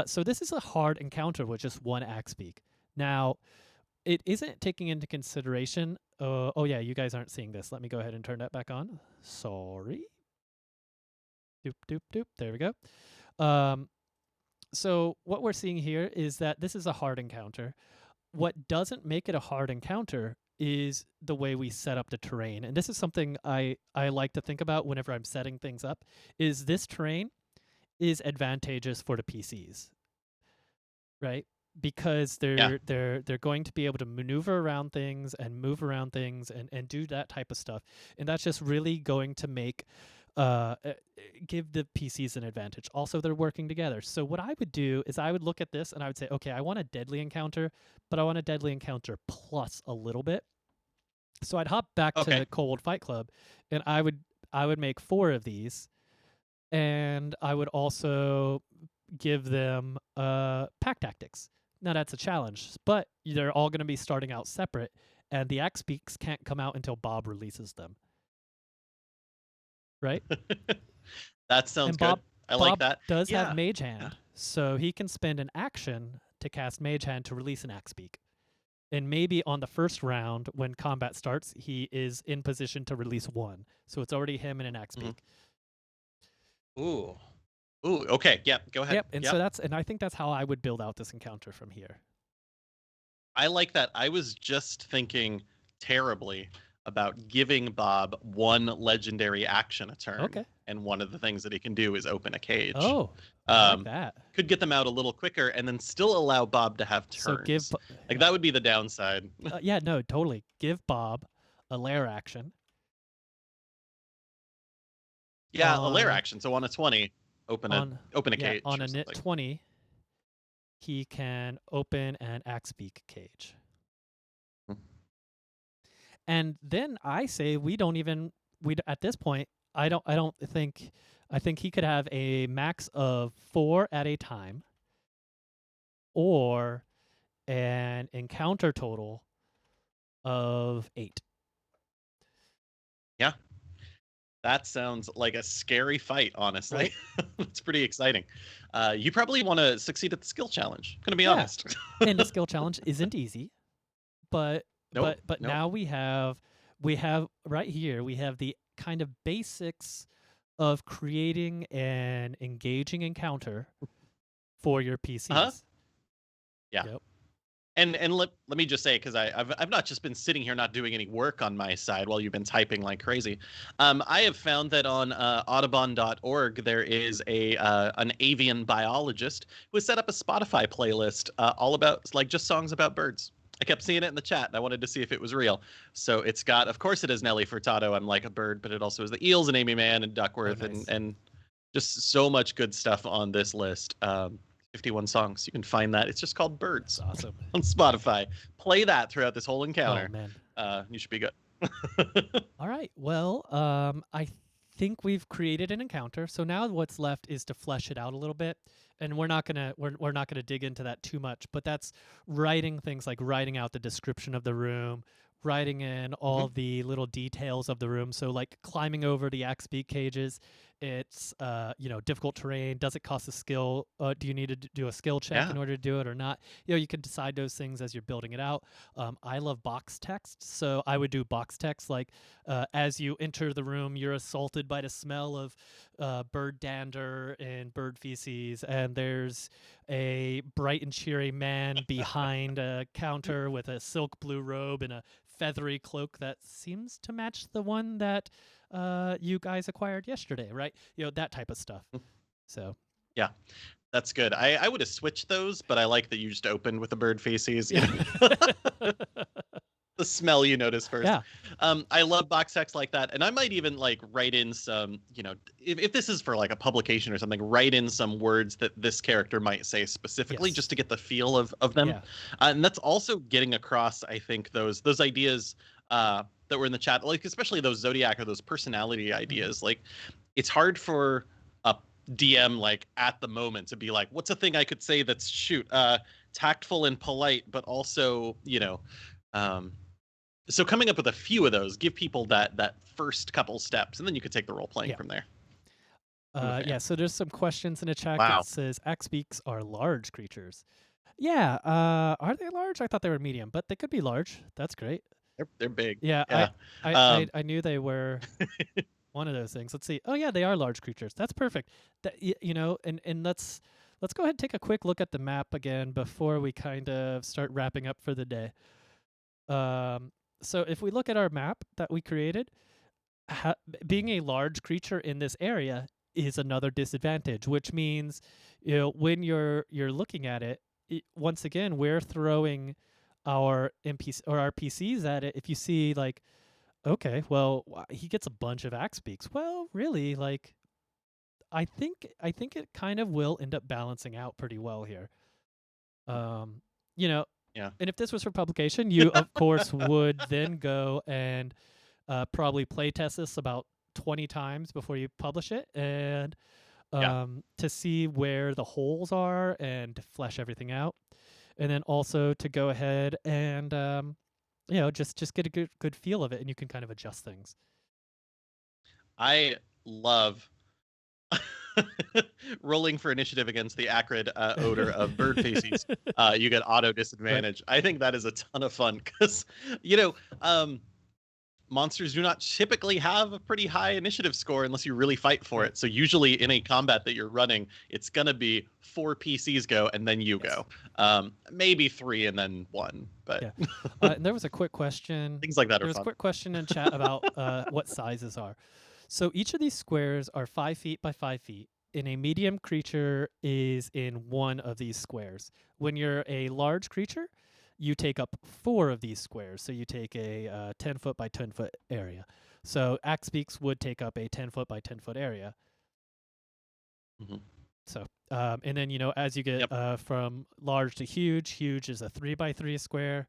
So this is a hard encounter with just one axe beak. Now, it isn't taking into consideration. Oh yeah, you guys aren't seeing this. Let me go ahead and turn that back on. Sorry. Doop doop doop. There we go. So what we're seeing here is that this is a hard encounter. What doesn't make it a hard encounter is the way we set up the terrain. And this is something I like to think about whenever I'm setting things up, is this terrain is advantageous for the PCs, right? Because Yeah. they're going to be able to maneuver around things and move around things and do that type of stuff. And that's just really going to make give the PCs an advantage. Also, they're working together. So what I would do is I would look at this and I would say, okay, I want a deadly encounter, but I want a deadly encounter plus a little bit. So I'd hop back Okay. to Cold Fight Club, and I would make 4 of these, and I would also give them pack tactics. Now that's a challenge, but they're all going to be starting out separate, and the axe beaks can't come out until Bob releases them, right? That sounds And good. I like Bob that. does have Yeah. Mage Yeah. Hand, so he can spend an action to cast Mage Hand to release an axe beak. And maybe on the first round, when combat starts, he is in position to release 1. So it's already him and an axe Mhm. beak. Ooh. Ooh. Okay. Yeah. Go ahead. Yep. And Yep. so and I think that's how I would build out this encounter from here. I like that. I was just thinking terribly about giving Bob one legendary action a turn, Okay. and one of the things that he can do is open a cage. Oh, I like Um, that. could get them out a little quicker, and then still allow Bob to have So give, turns. Like yeah, that would be the downside. yeah, no, totally. Give Bob a lair action Yeah, a lair on action. So on a 20, open a yeah, cage on or a knit something. 20. He can open an Axebeak cage. Hmm. And then I say we don't even we at this point I don't think I think he could have a max of 4 at a time or an encounter total of 8, Yeah, that sounds like a scary fight, honestly. right? It's pretty exciting. You probably want to succeed at the skill challenge. Gonna be Yeah. honest. And the skill challenge isn't easy, but Nope, nope. now we have right here we have the kind of basics of creating an engaging encounter for your Uh-huh. PCs. Yeah. Yep. And let me just say, because I've not just been sitting here not doing any work on my side while you've been typing like crazy. I have found that on Audubon.org there is a an avian biologist who has set up a Spotify playlist all about like just songs about birds. I kept seeing it in the chat, and I wanted to see if it was real. So it's got, of course, it has Nelly Furtado, "I'm Like a Bird," but it also has the Eels and Amy Mann and Oh, Duckworth nice. and just so much good stuff on this list. 51 songs. You can find that. It's just called That's Birds awesome. on Spotify. Play that throughout this whole Oh encounter. man. You should be good. All right. Well, I think we've created an encounter. So now what's left is to flesh it out a little bit. And we're not gonna dig into that too much, but that's writing things like writing out the description of the room, writing in Hmm. all the little details of the room. So like climbing over the Axebeak cages, it's difficult terrain. Does it cost a skill? Do you need to do a skill check Yeah. in order to do it or not? You can decide those things as you're building it out. I love box text, so I would do box text like as you enter the room, you're assaulted by the smell of bird dander and bird feces, and there's a bright and cheery man behind a counter with a silk blue robe and a feathery cloak that seems to match the one that you guys acquired yesterday, right? That type of stuff. So Yeah. That's good. I would have switched those, but I like that you just opened with the bird feces. You yeah, know, the smell you notice first. yeah, I love box text like that, and I might even like write in some, if this is for like a publication or something, write in some words that this character might say specifically, yes, just to get the feel of them. yeah, And that's also getting across, I think, those ideas that were in the chat, like especially those zodiac or those personality hmm ideas. Like, it's hard for a DM like at the moment to be like, what's a thing I could say that's tactful and polite, but also, um, so coming up with a few of those, give people that first couple steps, and then you could take the role playing yeah. from there. I'm a Yeah, fan. so there's some questions in the chat that Wow, says Axebeaks are large creatures. Yeah, are they large? I thought they were medium, but they could be large. That's great. they're big. Yeah, I Yeah. I I, Um, I knew they were one of those things. Let's see. Oh yeah, they are large creatures. That's perfect. And let's go ahead and take a quick look at the map again before we kind of start wrapping up for the day. Um, so if we look at our map that we created, being a large creature in this area is another disadvantage, which means when you're looking at it, once again we're throwing our NPC or our PCs at it. If you see like, okay, well he gets a bunch of axe beaks. Well, really, like I think it kind of will end up balancing out pretty well here. Um, you know, yeah. and if this was for publication, you of course would then go and probably play test this about 20 times before you publish it, and Yeah. to see where the holes are and to flesh everything out, and then also to go ahead and just get a good feel of it, and you can kind of adjust things. I love rolling for initiative against the acrid odor of bird feces. You get auto Right. disadvantage. I think that is a ton of fun because, you know, um, monsters do not typically have a pretty high initiative score unless you really fight for Right. it. So usually in a combat that you're running, it's gonna be 4 PCs go and then you Yes. go. Maybe 3 and then 1, but Yeah. And there was a quick question. things like that There are was a fun. quick question in chat about what sizes are. So each of these squares are 5 feet by 5 feet, and a medium creature is in one of these squares. When you're a large creature, you take up 4 of these squares. So you take a 10 foot by 10 foot area. So axe beaks would take up a 10 foot by 10 foot area. Mhm. So, and then as you get Yep. from large to huge, huge is a 3 by 3 square.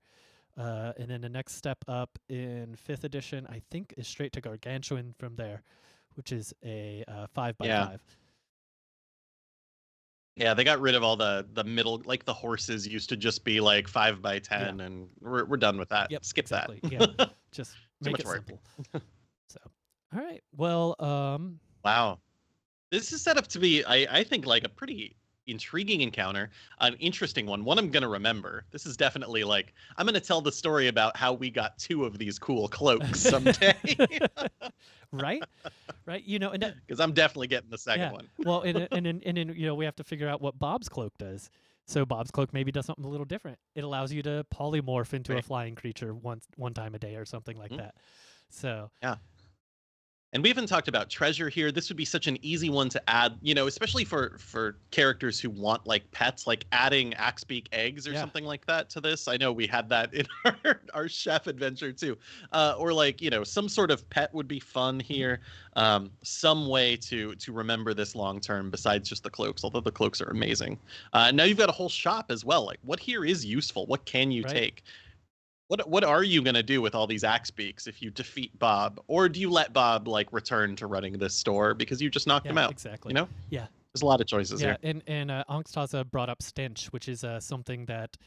And then the next step up in 5th edition, I think, is straight to gargantuan from there, which is a 5 by Yeah. 5. Yeah, they got rid of all the middle, like the horses used to just be like 5 by 10, Yeah. and we're done with that. Yep. Skip that. Exactly. Yeah. Just Too make much it work. simple. So, all right. Well, Wow. This is set up to be, I think, like a pretty intriguing encounter, an interesting one I'm going to remember. This is definitely like, I'm going to tell the story about how we got 2 of these cool cloaks someday, right, right. And that, because I'm definitely getting the second yeah. one. Well, and then we have to figure out what Bob's cloak does. So Bob's cloak maybe does something a little different. It allows you to polymorph into a Right. flying creature one time a day or something like Mhm. that. So Yeah. And we haven't talked about treasure here. This would be such an easy one to add, especially for characters who want like pets, like adding Axebeak eggs or yeah, something like that to this. I know we had that in our chef adventure too. Or like, some sort of pet would be fun mhm, here. Some way to remember this long term besides just the cloaks, although the cloaks are amazing. Now you've got a whole shop as well. Like what here is useful? What can you right. take? What are you gonna do with all these axe beaks if you defeat Bob, or do you let Bob like return to running this store because you just knocked him Yeah, out? exactly. Yeah, There's a lot of choices yeah, here. and Angstaza brought up stench, which is something that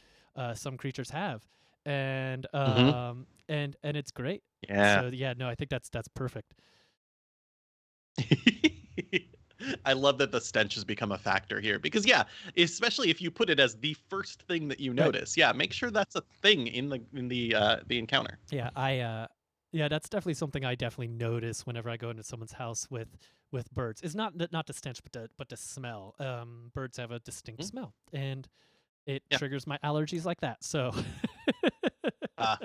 some creatures have, and Hmm. and it's great. Yeah. So yeah, no, I think that's perfect. I love that the stench has become a factor here because yeah, especially if you put it as the first thing that you Right. notice. Yeah, make sure that's a thing in the encounter. Yeah, yeah, that's definitely something I definitely notice whenever I go into someone's house with birds. It's not the stench, but the smell. Birds have a distinct Mm. smell, and it Yeah. triggers my allergies like that. So.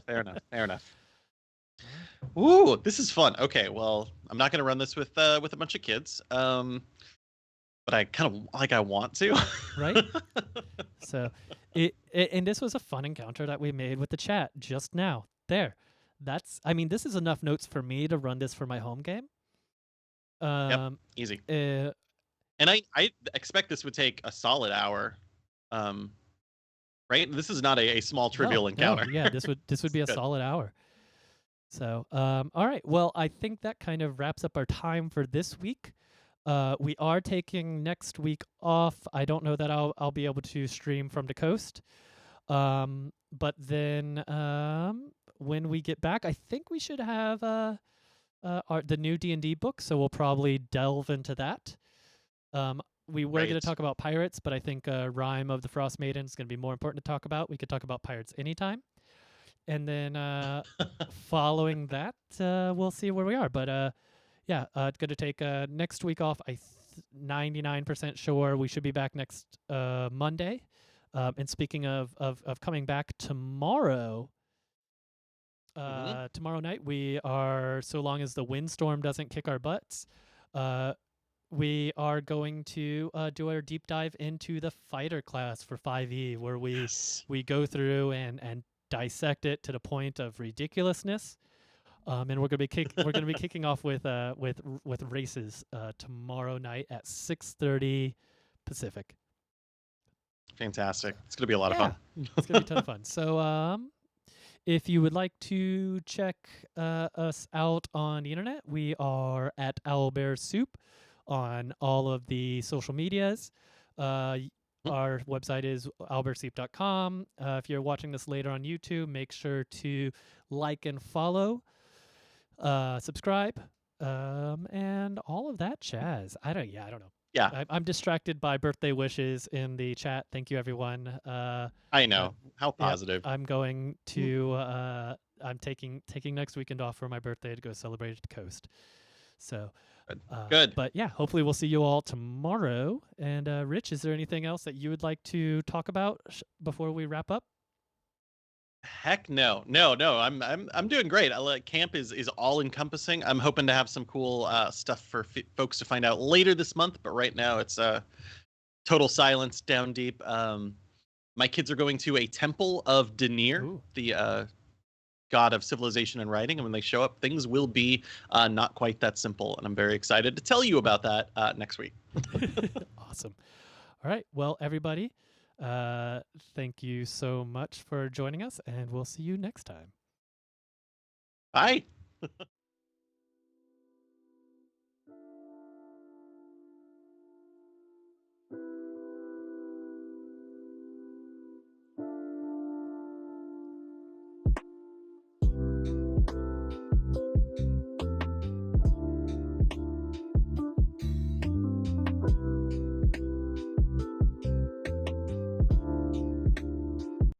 Fair enough. Fair enough. All right. Ooh, this is fun. Okay, well, I'm not gonna run this with a bunch of kids. But I kind of like I want to. Right. So, and this was a fun encounter that we made with the chat just now. There, I mean, this is enough notes for me to run this for my home game. Yep, Um, easy. uh, And I expect this would take a solid hour. Um, right? This is not a small no, trivial no, encounter. yeah, this would It's be a good. solid hour. So, all right. Well, I think that kind of wraps up our time for this week. We are taking next week off. I don't know that I'll be able to stream from the coast. But then when we get back, I think we should have the new D&D book, so we'll probably delve into that. We were going to Right. talk about pirates, but I think Rime of the Frost Maiden is going to be more important to talk about. We could talk about pirates anytime. And then following that, we'll see where we are. But yeah, it's going to take next week off. 99% sure we should be back next Monday. And speaking of coming back tomorrow, Hmm. tomorrow night we are, so long as the windstorm doesn't kick our butts, uh, we are going to do our deep dive into the fighter class for 5e, where Yes. we go through and dissect it to the point of ridiculousness. And we're gonna be kicking off with races tomorrow night at 6:30 Pacific. So Fantastic. It's gonna be a lot of yeah, fun. it's gonna be a ton of fun. So if you would like to check us out on the internet, we are at Owlbear Soup on all of the social medias. Our website is owlbearsoup.com. If you're watching this later on YouTube, make sure to like and follow, subscribe, and all of that jazz. I don't know. Yeah, I'm distracted by birthday wishes in the chat. Thank you, everyone. I Uh, know. How yep, positive. I'm going to. I'm taking next weekend off for my birthday to go celebrate at the coast. So, Good. Good. but yeah, hopefully we'll see you all tomorrow. And Rich, is there anything else that you would like to talk about before we wrap up? Heck no, no, no. I'm doing great. I like camp is all encompassing. I'm hoping to have some cool stuff for folks to find out later this month. But right now it's total silence down deep. My kids are going to a temple of Denir, Ooh. the god of civilization and writing, and when they show up, things will be not quite that simple. And I'm very excited to tell you about that next week. Awesome. All right. Well, everybody, uh, thank you so much for joining us, and we'll see you next time. Bye.